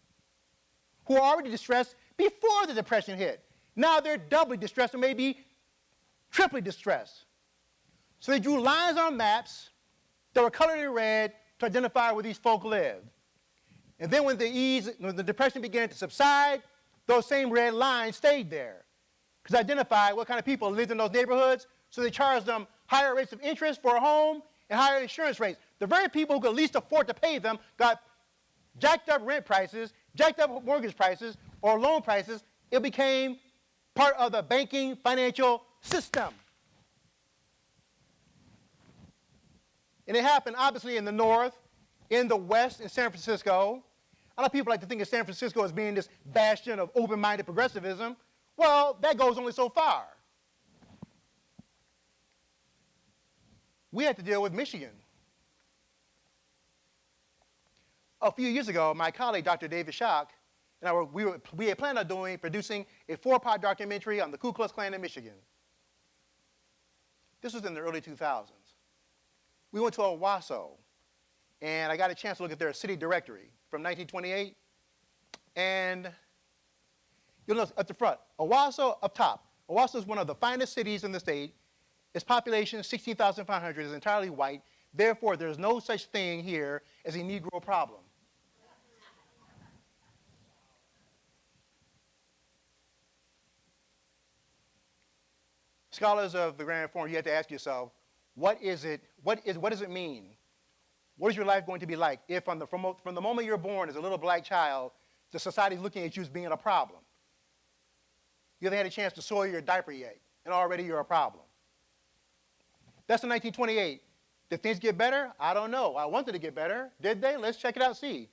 who were already distressed before the Depression hit. Now they're doubly distressed or maybe triply distressed. So they drew lines on maps that were colored in red to identify where these folk lived. And then when the Depression began to subside, those same red lines stayed there because identified what kind of people lived in those neighborhoods, so they charged them higher rates of interest for a home and higher insurance rates. The very people who could least afford to pay them got jacked up rent prices, jacked up mortgage prices, or loan prices. It became part of the banking financial system. And it happened obviously in the North, in the West, in San Francisco. A lot of people like to think of San Francisco as being this bastion of open-minded progressivism. Well, that goes only so far. We had to deal with Michigan. A few years ago, my colleague, Dr. David Schock, and we had planned on producing a 4-part documentary on the Ku Klux Klan in Michigan. This was in the early 2000s. We went to Owasso, and I got a chance to look at their city directory from 1928. And you'll notice at the front, Owasso up top. Owasso is one of the finest cities in the state. Its population, 16,500, is entirely white. Therefore, there's no such thing here as a Negro problem. Scholars of the Grand Forum, you have to ask yourself, what does it mean? What is your life going to be like if from the moment you're born as a little black child, the society is looking at you as being a problem? You haven't had a chance to soil your diaper yet, and already you're a problem. That's in 1928. Did things get better? I don't know. I wanted to get better. Did they? Let's check it out, see.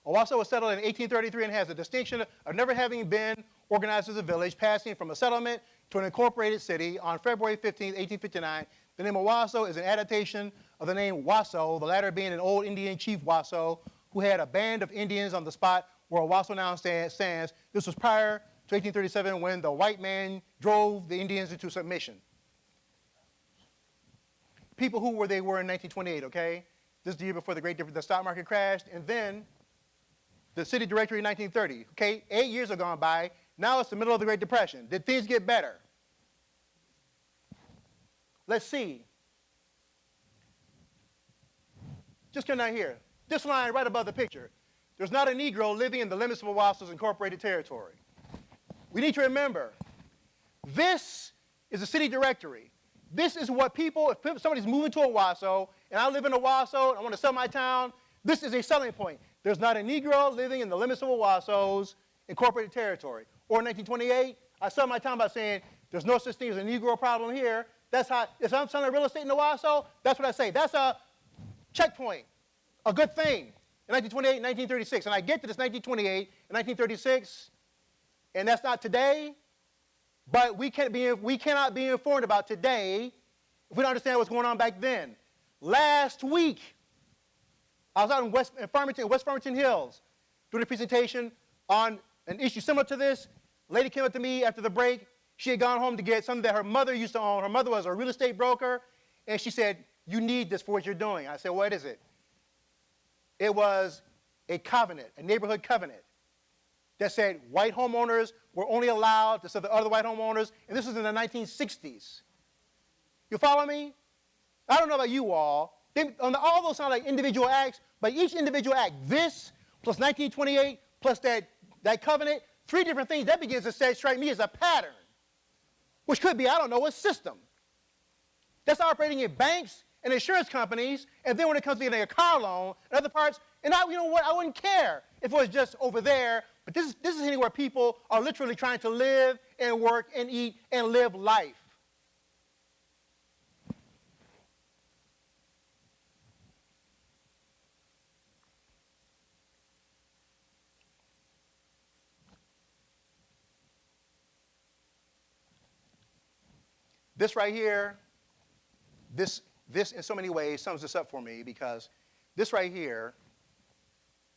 Owasso was settled in 1833 and has the distinction of never having been organized as a village, passing from a settlement to an incorporated city on February 15, 1859. The name Owasso is an adaptation of the name Wasso, the latter being an old Indian chief Wasso, who had a band of Indians on the spot where Owasso now stands. This was prior to 1837 when the white man drove the Indians into submission. People who they were in 1928, okay? This is the year before the stock market crashed, and then the city directory in 1930, okay? 8 years have gone by. Now it's the middle of the Great Depression. Did things get better? Let's see. Just come down here. This line right above the picture. There's not a Negro living in the limits of Owasso's incorporated territory. We need to remember, this is a city directory. This is what people, if somebody's moving to Owasso, and I live in Owasso, and I want to sell my town, this is a selling point. There's not a Negro living in the limits of Owasso's incorporated territory. Or in 1928, I sell my town by saying, there's no such thing as a Negro problem here. That's how, if I'm selling real estate in Owasso, that's what I say. That's a checkpoint, a good thing. In 1928, 1936, and I get to this 1928 and 1936, and that's not today, but we cannot be informed about today if we don't understand what's going on back then. Last week, I was out in West Farmington Hills doing a presentation on an issue similar to this. A lady came up to me after the break. She had gone home to get something that her mother used to own. Her mother was a real estate broker, and she said, "You need this for what you're doing." I said, "What is it?" It was a covenant, a neighborhood covenant, that said white homeowners were only allowed to sell to other white homeowners, and this was in the 1960s. You follow me? I don't know about you all. All those sound like individual acts, but each individual act, this plus 1928 plus that covenant, 3 different things, that begins to strike me as a pattern, which could be, I don't know, a system. That's operating in banks and insurance companies, and then when it comes to getting a car loan and other parts, and you know what, I wouldn't care if it was just over there, but this is anywhere people are literally trying to live and work and eat and live life. This right here, this in so many ways sums this up for me, because this right here,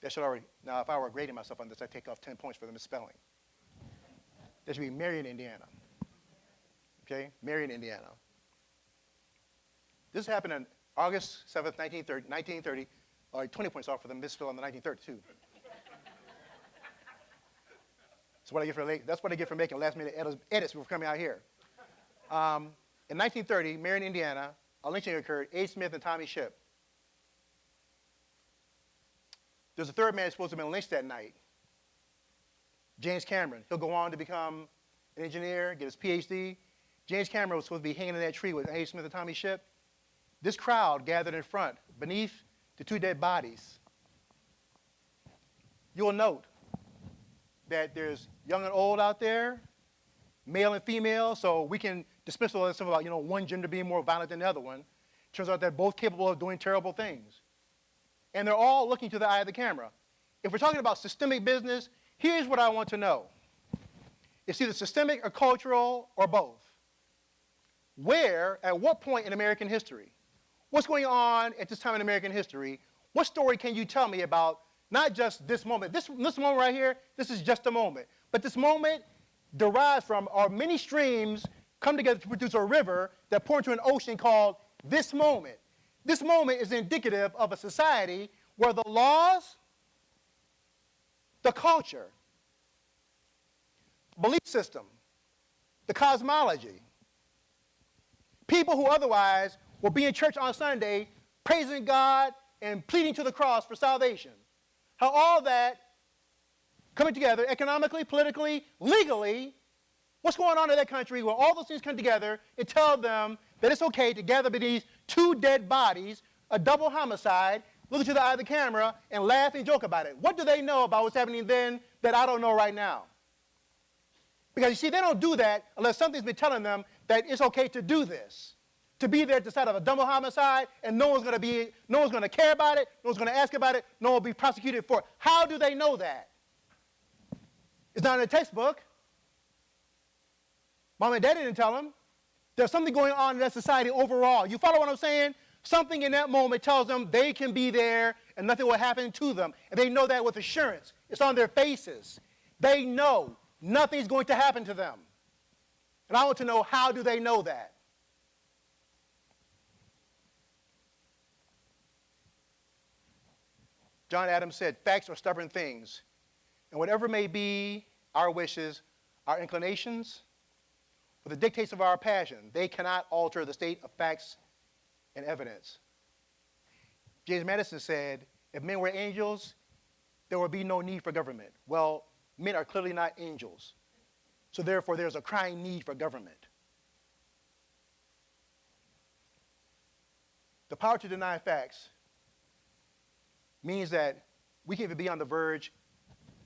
that should already, now if I were grading myself on this, I'd take off 10 points for the misspelling. That should be Marion, Indiana. okay, Marion, Indiana. This happened on August 7th, 1930. All right, 20 points off for the misspell on the 1932. That's what I get for making last-minute edits before coming out here. In 1930, Marion, Indiana, a lynching occurred, A. Smith and Tommy Shipp. There's a third man supposed to have been lynched that night, James Cameron. He'll go on to become an engineer, get his PhD. James Cameron was supposed to be hanging in that tree with A. Smith and Tommy Shipp. This crowd gathered in front, beneath the two dead bodies. You'll note that there's young and old out there, male and female, so we can dismiss all this stuff about, one gender being more violent than the other one. Turns out they're both capable of doing terrible things. And they're all looking to the eye of the camera. If we're talking about systemic business, here's what I want to know. It's either systemic or cultural or both. Where, at what point in American history? What's going on at this time in American history? What story can you tell me about not just this moment? This moment right here, this is just a moment. But this moment derives from our many streams come together to produce a river that pour into an ocean called this moment. This moment is indicative of a society where the laws, the culture, belief system, the cosmology, people who otherwise will be in church on Sunday praising God and pleading to the cross for salvation. How all that coming together economically, politically, legally, what's going on in that country where all those things come together and tell them that it's okay to gather beneath two dead bodies, a double homicide, look into the eye of the camera, and laugh and joke about it. What do they know about what's happening then that I don't know right now? Because you see, they don't do that unless something's been telling them that it's okay to do this. To be there at the side of a double homicide, and no one's going to care about it, no one's going to ask about it, no one will be prosecuted for it. How do they know that? It's not in the textbook. Mom and Dad didn't tell them. There's something going on in that society overall. You follow what I'm saying? Something in that moment tells them they can be there and nothing will happen to them. And they know that with assurance. It's on their faces. They know nothing's going to happen to them. And I want to know, how do they know that? John Adams said, facts are stubborn things. And whatever may be our wishes, our inclinations, or the dictates of our passion, they cannot alter the state of facts and evidence. James Madison said, if men were angels, there would be no need for government. Well, men are clearly not angels. So therefore, there's a crying need for government. The power to deny facts means that we can even be on the verge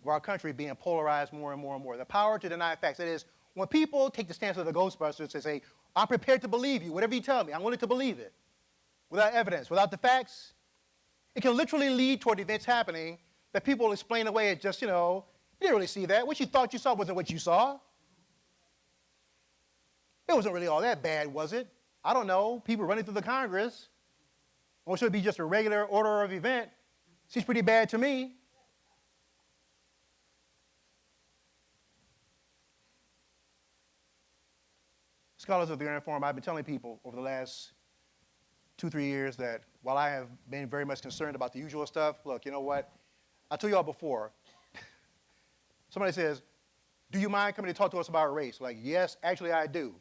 of our country being polarized more and more and more. The power to deny facts, that is, when people take the stance of the Ghostbusters and say, I'm prepared to believe you, whatever you tell me, I'm willing to believe it, without evidence, without the facts, it can literally lead toward events happening that people will explain away as just, you didn't really see that. What you thought you saw wasn't what you saw. It wasn't really all that bad, was it? I don't know. People running through the Congress. Or should it be just a regular order of event? Seems pretty bad to me. Scholars of the Grand Forum, I've been telling people over the last 2-3 years that while I have been very much concerned about the usual stuff, look, you know what? I told you all before, somebody says, do you mind coming to talk to us about race? Like, yes, actually I do.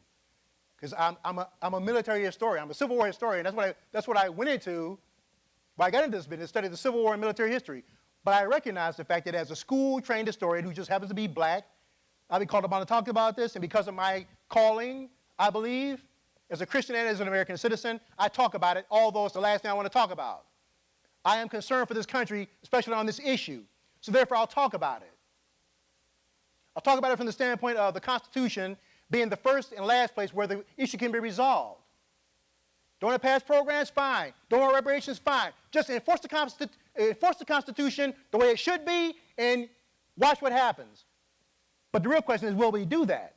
Because I'm a military historian. I'm a Civil War historian. That's what I went into when I got into this business, studied the Civil War and military history. But I recognize the fact that as a school-trained historian who just happens to be black, I've been called upon to talk about this, and because of my calling, I believe, as a Christian and as an American citizen, I talk about it, although it's the last thing I want to talk about. I am concerned for this country, especially on this issue. So therefore, I'll talk about it. I'll talk about it from the standpoint of the Constitution being the first and last place where the issue can be resolved. Don't want to pass programs? Fine. Don't want reparations? Fine. Just enforce the Constitution the way it should be and watch what happens. But the real question is, will we do that?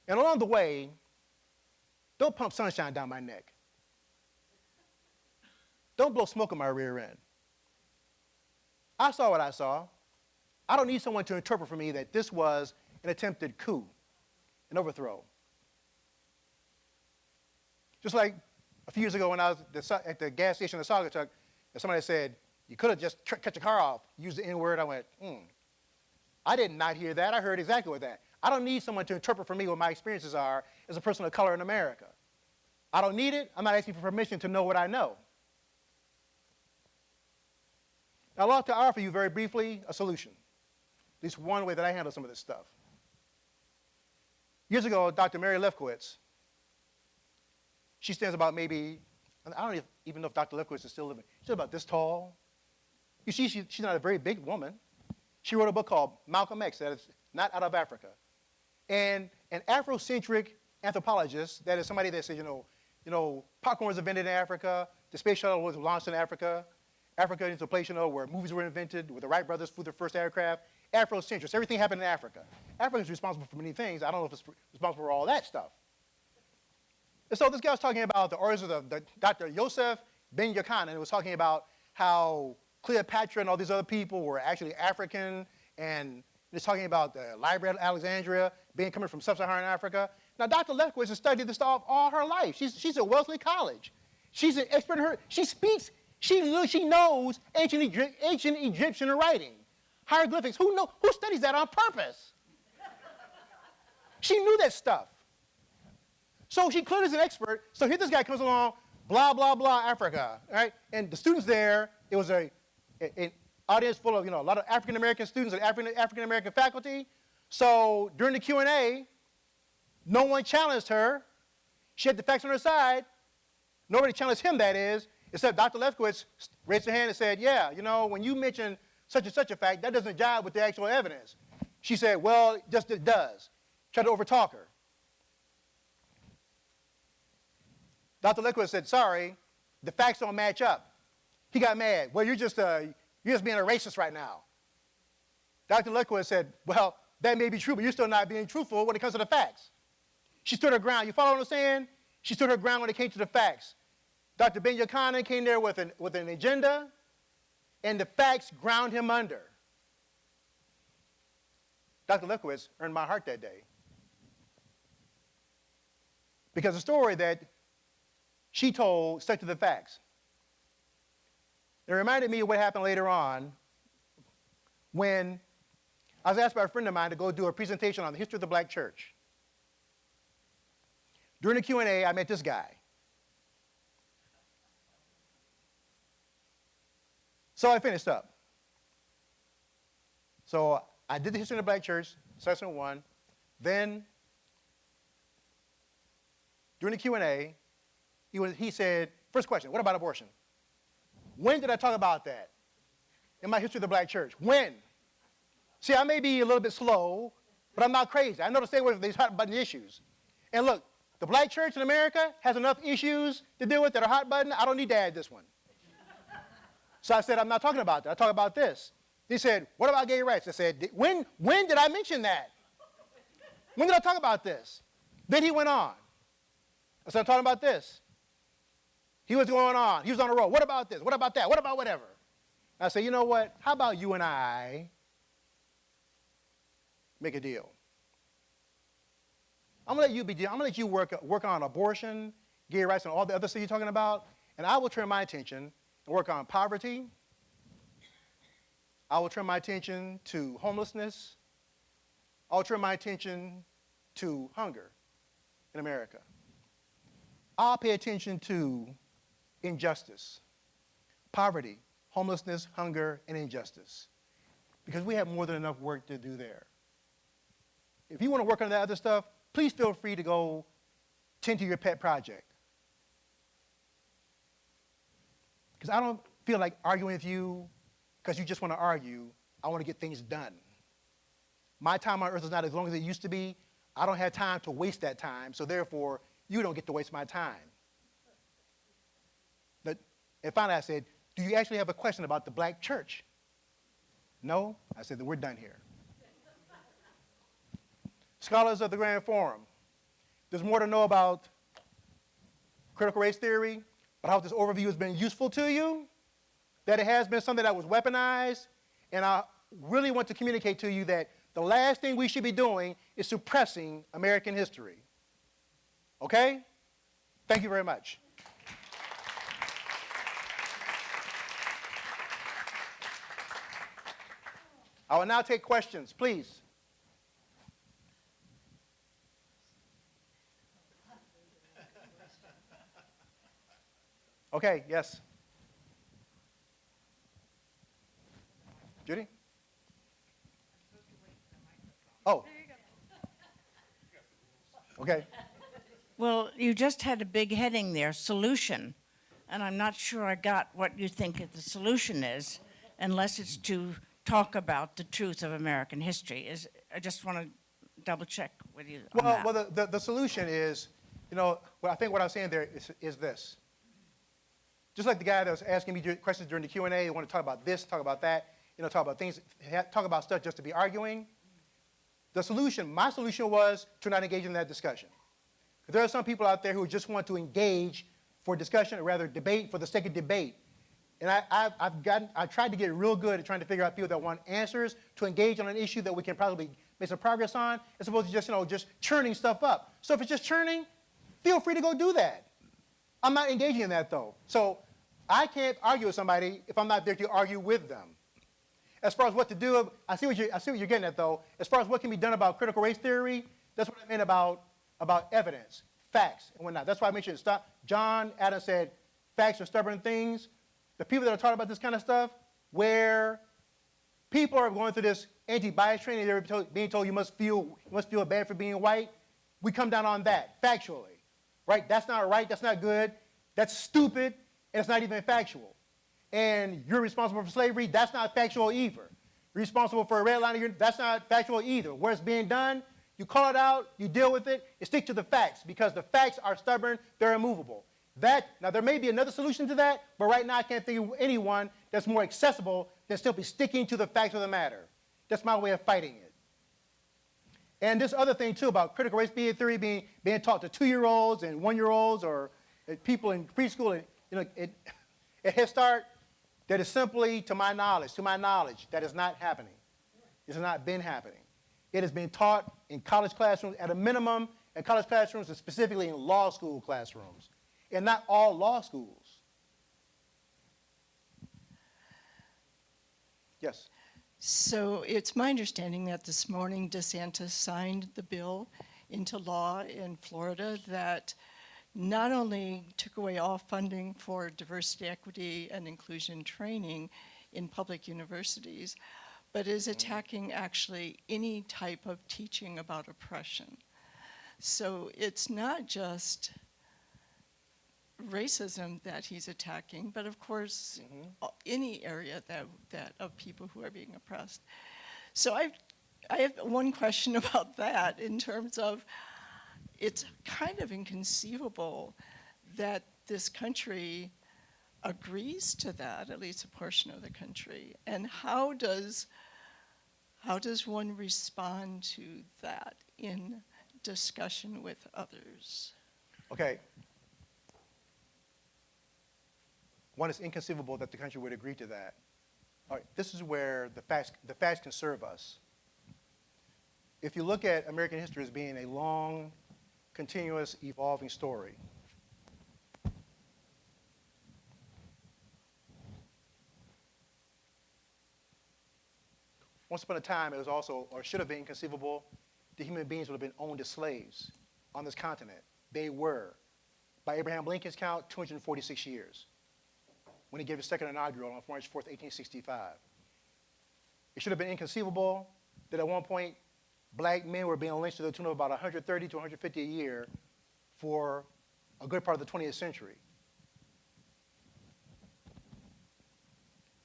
And along the way, don't pump sunshine down my neck. Don't blow smoke on my rear end. I saw what I saw. I don't need someone to interpret for me that this was an attempted coup, an overthrow. Just like a few years ago when I was at the gas station in Saugatuck, and somebody said, you could have just cut your car off, used the N-word. I went, I did not hear that. I heard exactly what that. I don't need someone to interpret for me what my experiences are as a person of color in America. I don't need it. I'm not asking for permission to know what I know. Now, I'd like to offer you very briefly a solution, at least one way that I handle some of this stuff. Years ago, Dr. Mary Lefkowitz, she stands about maybe, I don't even know if Dr. Lefkowitz is still living. She's about this tall. You see, she's not a very big woman. She wrote a book called Malcolm X, that is not out of Africa. And an Afrocentric anthropologist, that is somebody that says, popcorn was invented in Africa, the space shuttle was launched in Africa, Africa is a place, where movies were invented, where the Wright brothers flew their first aircraft. Afrocentric, everything happened in Africa. Africa is responsible for many things. I don't know if it's responsible for all that stuff. And so this guy was talking about the origins of Dr. Yosef Ben Yakan, and it was talking about how Cleopatra and all these other people were actually African, and it's talking about the Library of Alexandria coming from sub-Saharan Africa. Now, Dr. Lefkowitz has studied this stuff all her life. She's at Wellesley College. She's an expert in her. She speaks. She knows ancient Egyptian writing, hieroglyphics. Who studies that on purpose? She knew that stuff. So she clearly is an expert. So here this guy comes along, blah, blah, blah, Africa, right? And the students there, it was an audience full of, a lot of African-American students and African-American faculty. So during the Q&A, no one challenged her. She had the facts on her side. Nobody challenged him, that is, except Dr. Lefkowitz raised her hand and said, yeah, when you mention such and such a fact, that doesn't jive with the actual evidence. She said, well, it does. Tried to overtalk her. Dr. Lefkowitz said, sorry, the facts don't match up. He got mad. Well, you're just being a racist right now. Dr. Lefkowitz said, well, that may be true, but you're still not being truthful when it comes to the facts. She stood her ground. You follow what I'm saying? She stood her ground when it came to the facts. Dr. Ben Yakan came there with an agenda, and the facts ground him under. Dr. Lefkowitz earned my heart that day. Because the story that she told stuck to the facts. It reminded me of what happened later on when I was asked by a friend of mine to go do a presentation on the history of the black church. During the Q&A, I met this guy. So I finished up. So I did the history of the black church, session 1. Then, during the Q&A, he said, first question, what about abortion? When did I talk about that in my history of the black church? When? See, I may be a little bit slow, but I'm not crazy. I know to stay away from these hot button issues. And look, the black church in America has enough issues to deal with that are hot button. I don't need to add this one. So I said, I'm not talking about that. I talk about this. He said, what about gay rights? I said, when did I mention that? When did I talk about this? Then he went on. I said, I'm talking about this. He was going on. He was on a roll. What about this? What about that? What about whatever? I said, you know what? How about you and I make a deal? I'm going to let you work on abortion, gay rights, and all the other stuff you're talking about, and I will turn my attention and work on poverty. I will turn my attention to homelessness. I'll turn my attention to hunger in America. I'll pay attention to injustice, poverty, homelessness, hunger, and injustice, because we have more than enough work to do there. If you want to work on that other stuff, please feel free to go tend to your pet project. Because I don't feel like arguing with you because you just want to argue. I want to get things done. My time on earth is not as long as it used to be. I don't have time to waste that time, so therefore, you don't get to waste my time. And finally I said, do you actually have a question about the black church? No? I said, then we're done here. Scholars of the Grand Forum, there's more to know about critical race theory, but how this overview has been useful to you, that it has been something that was weaponized, and really want to communicate to you that the last thing we should be doing is suppressing American history. Okay? Thank you very much. I will now take questions, please. Okay, yes. Judy? Oh. Okay. Well, you just had a big heading there, solution. And I'm not sure I got what you think the solution is, unless it's to talk about the truth of American history. I just want to double check with you on that. Well, the solution is, I think what I was saying there is this. Just like the guy that was asking me questions during the Q&A, you want to talk about this, talk about that, talk about things, talk about stuff just to be arguing. The solution, my solution was to not engage in that discussion. There are some people out there who just want to engage for discussion, or rather debate for the sake of debate. And I've tried to get real good at trying to figure out people that want answers to engage on an issue that we can probably make some progress on, as opposed to just churning stuff up. So if it's just churning, feel free to go do that. I'm not engaging in that though. So I can't argue with somebody if I'm not there to argue with them. As far as what to do, I see what you're getting at though. As far as what can be done about critical race theory, that's what I meant about evidence, facts, and whatnot. That's why I mentioned John Adams said, facts are stubborn things. The people that are taught about this kind of stuff, where people are going through this anti-bias training, they're being told you must feel bad for being white, we come down on that, factually. Right? That's not right, that's not good, that's stupid, and it's not even factual. And you're responsible for slavery, that's not factual either. You're responsible for a redlining, that's not factual either. Where it's being done, you call it out, you deal with it, you stick to the facts, because the facts are stubborn, they're immovable. Now there may be another solution to that, but right now I can't think of anyone that's more accessible than simply sticking to the facts of the matter. That's my way of fighting it. And this other thing too about critical race theory being taught to 2-year-olds and 1-year-olds or people in preschool and at Head Start, that is simply, to my knowledge, that is not happening. It has not been happening. It has been taught in college classrooms at a minimum, in college classrooms and specifically in law school classrooms, and not all law schools. Yes. So it's my understanding that this morning DeSantis signed the bill into law in Florida that not only took away all funding for diversity, equity, and inclusion training in public universities, but is attacking actually any type of teaching about oppression. So it's not just racism that he's attacking, but of course any area that of people who are being oppressed. So I have one question about that in terms of, it's kind of inconceivable that this country agrees to that, at least a portion of the country. And how does one respond to that in discussion with others? Okay. One, it's inconceivable that the country would agree to that. All right, this is where the facts can serve us. If you look at American history as being a long, continuous, evolving story, once upon a time, it was also, or should have been inconceivable, that human beings would have been owned as slaves on this continent. They were. By Abraham Lincoln's count, 246 years, when he gave his second inaugural on March 4th, 1865. It should have been inconceivable that at one point, black men were being lynched to the tune of about 130 to 150 a year for a good part of the 20th century.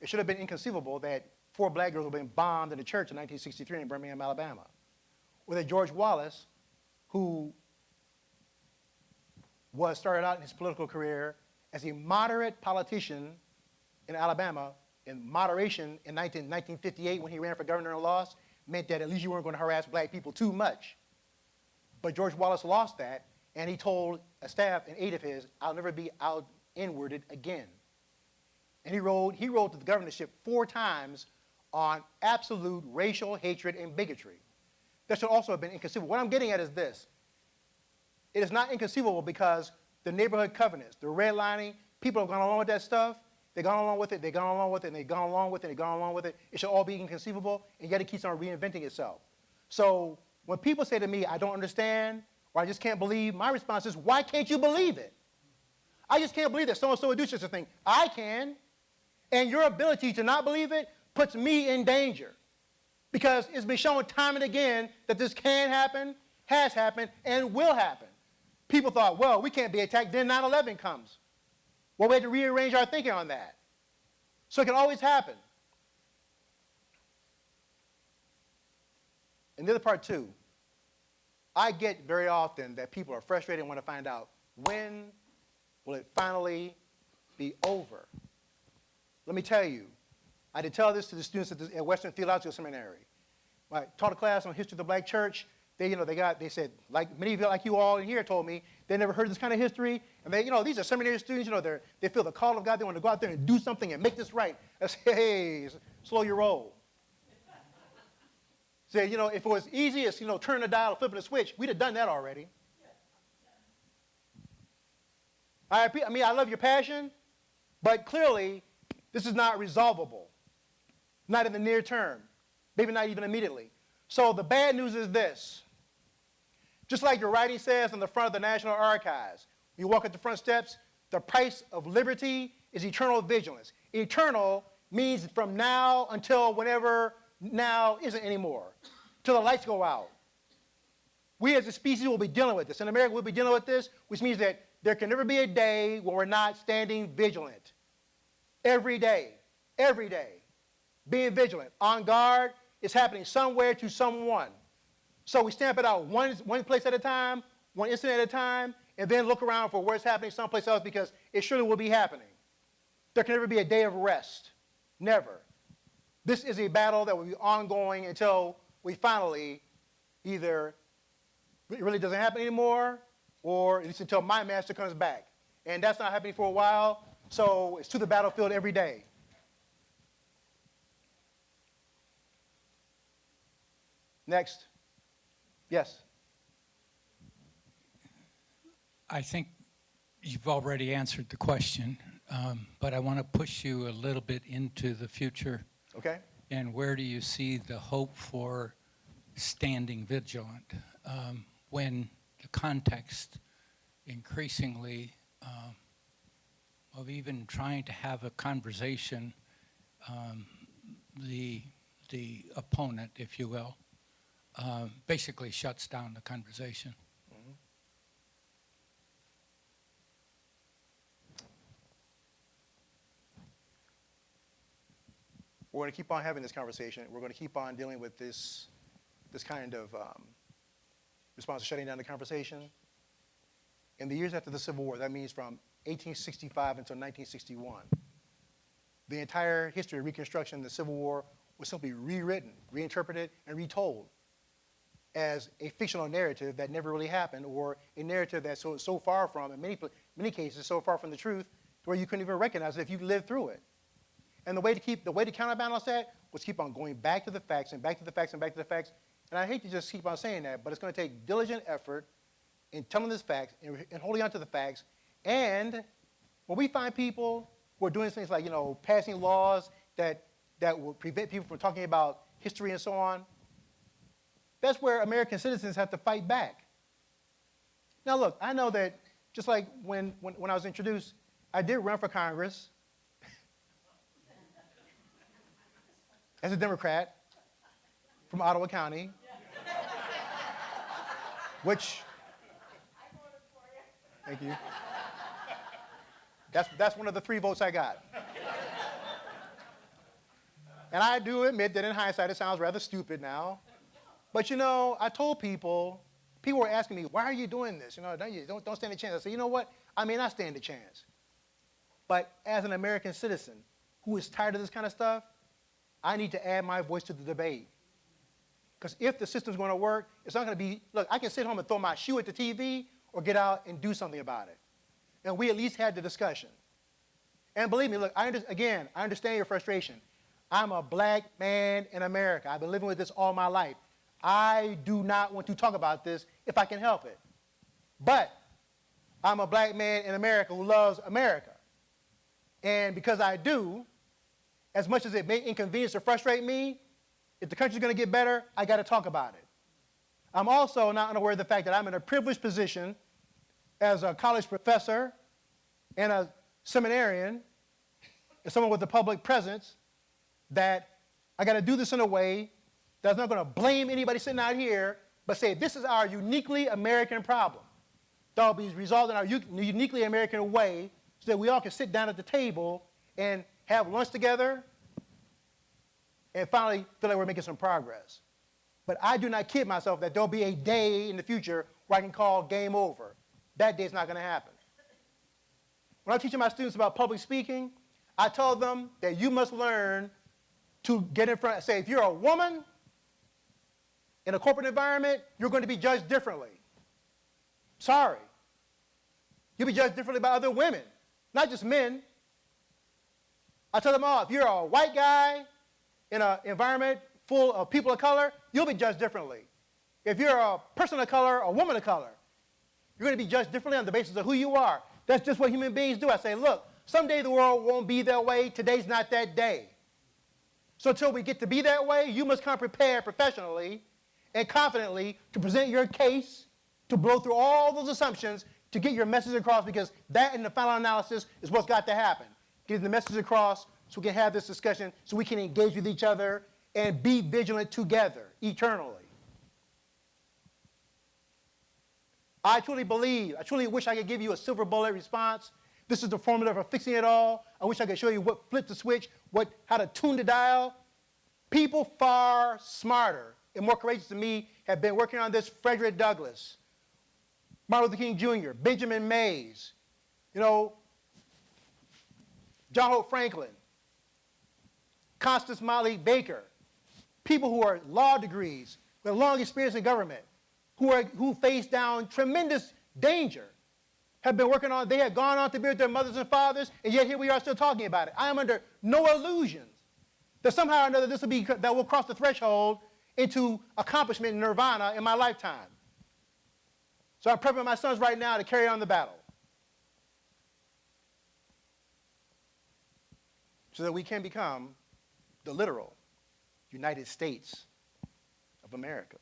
It should have been inconceivable that 4 black girls were being bombed in a church in 1963 in Birmingham, Alabama. Or that George Wallace, who started out in his political career as a moderate politician in Alabama, in moderation in 1958 when he ran for governor and lost, meant that at least you weren't going to harass black people too much. But George Wallace lost that, and he told a staff, an aide of his, I'll never be out-inwarded again. And he rode to the governorship 4 times on absolute racial hatred and bigotry. That should also have been inconceivable. What I'm getting at is this. It is not inconceivable because the neighborhood covenants, the redlining, people have gone along with that stuff. They've gone along with it, they've gone along with it, and they've gone along with it, and they've gone along with it. It should all be inconceivable, and yet it keeps on reinventing itself. So when people say to me, I don't understand, or I just can't believe, my response is, why can't you believe it? I just can't believe that so-and-so would do such a thing. I can. And your ability to not believe it puts me in danger. Because it's been shown time and again that this can happen, has happened, and will happen. People thought, well, we can't be attacked. Then 9/11 comes. Well, we had to rearrange our thinking on that. So it can always happen. And the other part, too, I get very often that people are frustrated and want to find out, when will it finally be over? Let me tell you, I did tell this to the students at Western Theological Seminary. When I taught a class on history of the black church, they said, like many of you, like you all in here told me, they never heard this kind of history. And these are seminary students, they feel the call of God. They want to go out there and do something and make this right. I say, hey, slow your roll. Say, if it was easy as, turning the dial, flipping a switch, we'd have done that already. I love your passion, but clearly, this is not resolvable. Not in the near term. Maybe not even immediately. So the bad news is this. Just like your writing says on the front of the National Archives, when you walk up the front steps, the price of liberty is eternal vigilance. Eternal means from now until whenever now isn't anymore, till the lights go out. We as a species will be dealing with this. In America, we'll be dealing with this, which means that there can never be a day when we're not standing vigilant. Every day, being vigilant, on guard, is happening somewhere to someone. So we stamp it out one place at a time, one incident at a time, and then look around for where it's happening someplace else because it surely will be happening. There can never be a day of rest. Never. This is a battle that will be ongoing until we finally either it really doesn't happen anymore, or at least until my master comes back. And that's not happening for a while, so it's to the battlefield every day. Next. Yes. I think you've already answered the question, but I want to push you a little bit into the future. Okay. And where do you see the hope for standing vigilant when the context increasingly of even trying to have a conversation, the opponent, if you will, basically shuts down the conversation? Mm-hmm. We're going to keep on having this conversation. We're going to keep on dealing with this kind of response to shutting down the conversation. In the years after the Civil War, that means from 1865 until 1961, the entire history of Reconstruction and the Civil War was simply rewritten, reinterpreted, and retold as a fictional narrative that never really happened, or a narrative that's so far from, in many cases, so far from the truth, to where you couldn't even recognize it if you lived through it. And the way to counterbalance that was keep on going back to the facts and back to the facts and back to the facts. And I hate to just keep on saying that, but it's going to take diligent effort in telling this facts and holding on to the facts. And when we find people who are doing things like, passing laws that will prevent people from talking about history and so on, that's where American citizens have to fight back. Now, look, I know that just like when I was introduced, I did run for Congress as a Democrat from Ottawa County, which, thank you. That's one of the 3 votes I got. And I do admit that in hindsight it sounds rather stupid now. But I told people were asking me, why are you doing this? Don't stand a chance. I said, you know what? I may not stand a chance. But as an American citizen who is tired of this kind of stuff, I need to add my voice to the debate. Because if the system's going to work, it's not going to be, look, I can sit home and throw my shoe at the TV or get out and do something about it. And we at least had the discussion. And believe me, look, I understand your frustration. I'm a black man in America. I've been living with this all my life. I do not want to talk about this if I can help it. But I'm a black man in America who loves America. And because I do, as much as it may inconvenience or frustrate me, if the country's going to get better, I got to talk about it. I'm also not unaware of the fact that I'm in a privileged position as a college professor and a seminarian, and someone with a public presence, that I got to do this in a way that's not going to blame anybody sitting out here, but say this is our uniquely American problem that will be resolved in our uniquely American way so that we all can sit down at the table and have lunch together and finally feel like we're making some progress. But I do not kid myself that there'll be a day in the future where I can call game over. That day's not going to happen. When I'm teaching my students about public speaking, I tell them that you must learn to get in front, say if you're a woman in a corporate environment, you're going to be judged differently. Sorry. You'll be judged differently by other women, not just men. I tell them all, if you're a white guy in an environment full of people of color, you'll be judged differently. If you're a person of color, a woman of color, you're going to be judged differently on the basis of who you are. That's just what human beings do. I say, look, someday the world won't be that way. Today's not that day. So until we get to be that way, you must come prepared professionally and confidently to present your case, to blow through all those assumptions, to get your message across, because that in the final analysis is what's got to happen. Getting the message across so we can have this discussion, so we can engage with each other and be vigilant together eternally. I truly believe, I truly wish I could give you a silver bullet response. This is the formula for fixing it all. I wish I could show you what flipped the switch, how to tune the dial. People far smarter and more courageous than me have been working on this. Frederick Douglass, Martin Luther King Jr., Benjamin Mays, John Hope Franklin, Constance Molly Baker, people who are law degrees, with long experience in government, who face down tremendous danger, have been working on, they have gone on to be with their mothers and fathers, and yet here we are still talking about it. I am under no illusions that somehow or another that will cross the threshold into accomplishment in nirvana in my lifetime. So I'm prepping my sons right now to carry on the battle, so that we can become the literal United States of America.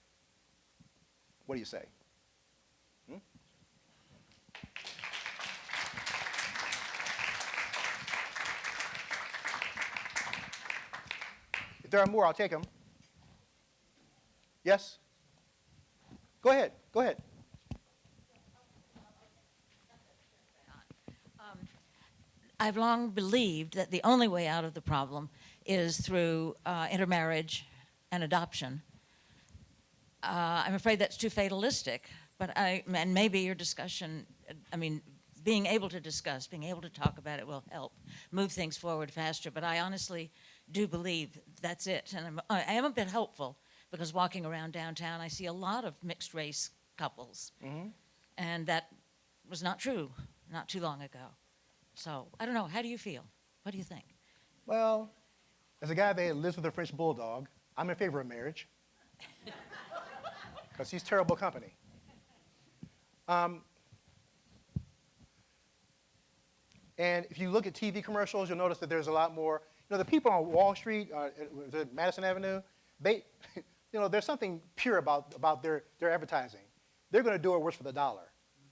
What do you say? If there are more, I'll take them. Yes? Go ahead. Go ahead. I've long believed that the only way out of the problem is through intermarriage and adoption. I'm afraid that's too fatalistic, but and maybe your discussion, being able to discuss, being able to talk about it will help move things forward faster, but I honestly do believe that's it. And I am a bit hopeful because walking around downtown, I see a lot of mixed race couples. Mm-hmm. And that was not true not too long ago. So, I don't know, how do you feel? What do you think? Well, as a guy that lives with a French bulldog, I'm in favor of marriage. Because he's terrible company. And if you look at TV commercials, you'll notice that there's a lot more. The people on Wall Street, Madison Avenue, there's something pure about their advertising. They're going to do what works for the dollar.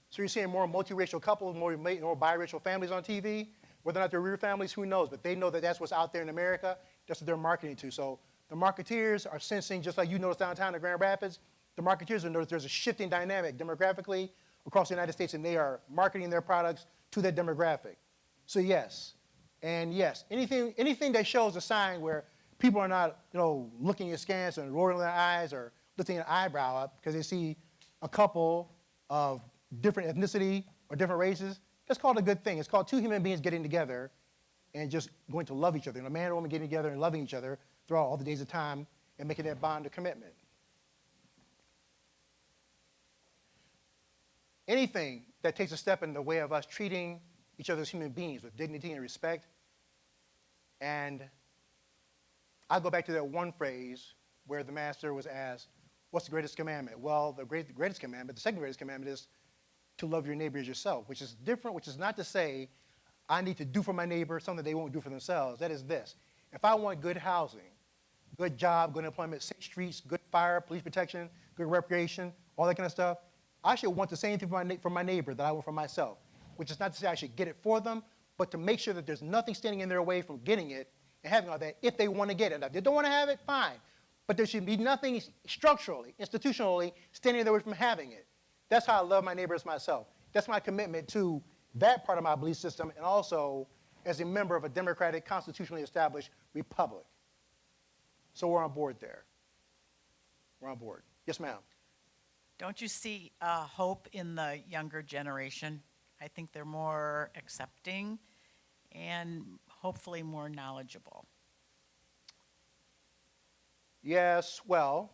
So you're seeing more multiracial couples, more biracial families on TV. Whether or not they're real families, who knows? But they know that that's what's out there in America. That's what they're marketing to. So the marketeers are sensing, just like you notice downtown in Grand Rapids, the marketeers will notice there's a shifting dynamic demographically across the United States, and they are marketing their products to that demographic. So yes, and yes, anything that shows a sign where people are not, looking askance and rolling their eyes or lifting an eyebrow up because they see a couple of different ethnicity or different races, that's called a good thing. It's called two human beings getting together and just going to love each other. A man and a woman getting together and loving each other throughout all the days of time and making that bond of commitment. Anything that takes a step in the way of us treating each other as human beings with dignity and respect and I go back to that one phrase where the master was asked, what's the greatest commandment? Well, the greatest commandment, the second greatest commandment is to love your neighbor as yourself, which is different, which is not to say I need to do for my neighbor something they won't do for themselves. That is this. If I want good housing, good job, good employment, safe streets, good fire, police protection, good recreation, all that kind of stuff, I should want the same thing for my neighbor that I want for myself, which is not to say I should get it for them, but to make sure that there's nothing standing in their way from getting it and having all that if they want to get it. Now, if they don't want to have it, fine. But there should be nothing structurally, institutionally, standing in their way from having it. That's how I love my neighbor as myself. That's my commitment to that part of my belief system, and also as a member of a democratic, constitutionally established republic. So we're on board there. We're on board. Yes, ma'am. Don't you see hope in the younger generation? I think they're more accepting and hopefully more knowledgeable. Yes, well,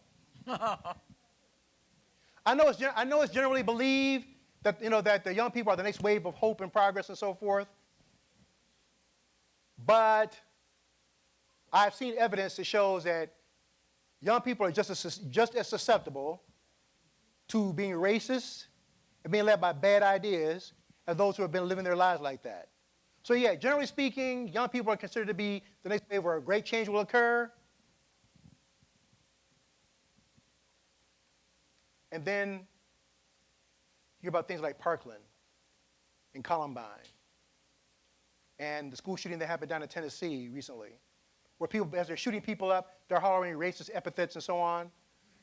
I know it's generally believed that, that the young people are the next wave of hope and progress and so forth. But I've seen evidence that shows that young people are just as susceptible to being racist and being led by bad ideas as those who have been living their lives like that. So yeah, generally speaking, young people are considered to be the next wave where a great change will occur. And then you hear about things like Parkland and Columbine and the school shooting that happened down in Tennessee recently, where people, as they're shooting people up, they're hollering racist epithets and so on.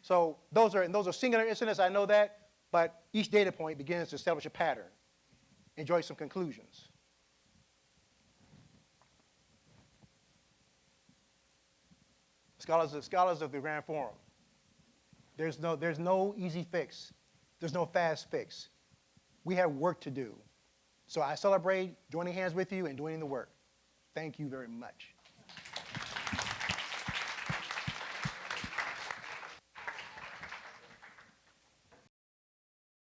So those are singular incidents, I know that, but each data point begins to establish a pattern and draw some conclusions. Scholars of the Grand Forum, there's no easy fix. There's no fast fix. We have work to do. So I celebrate joining hands with you and doing the work. Thank you very much.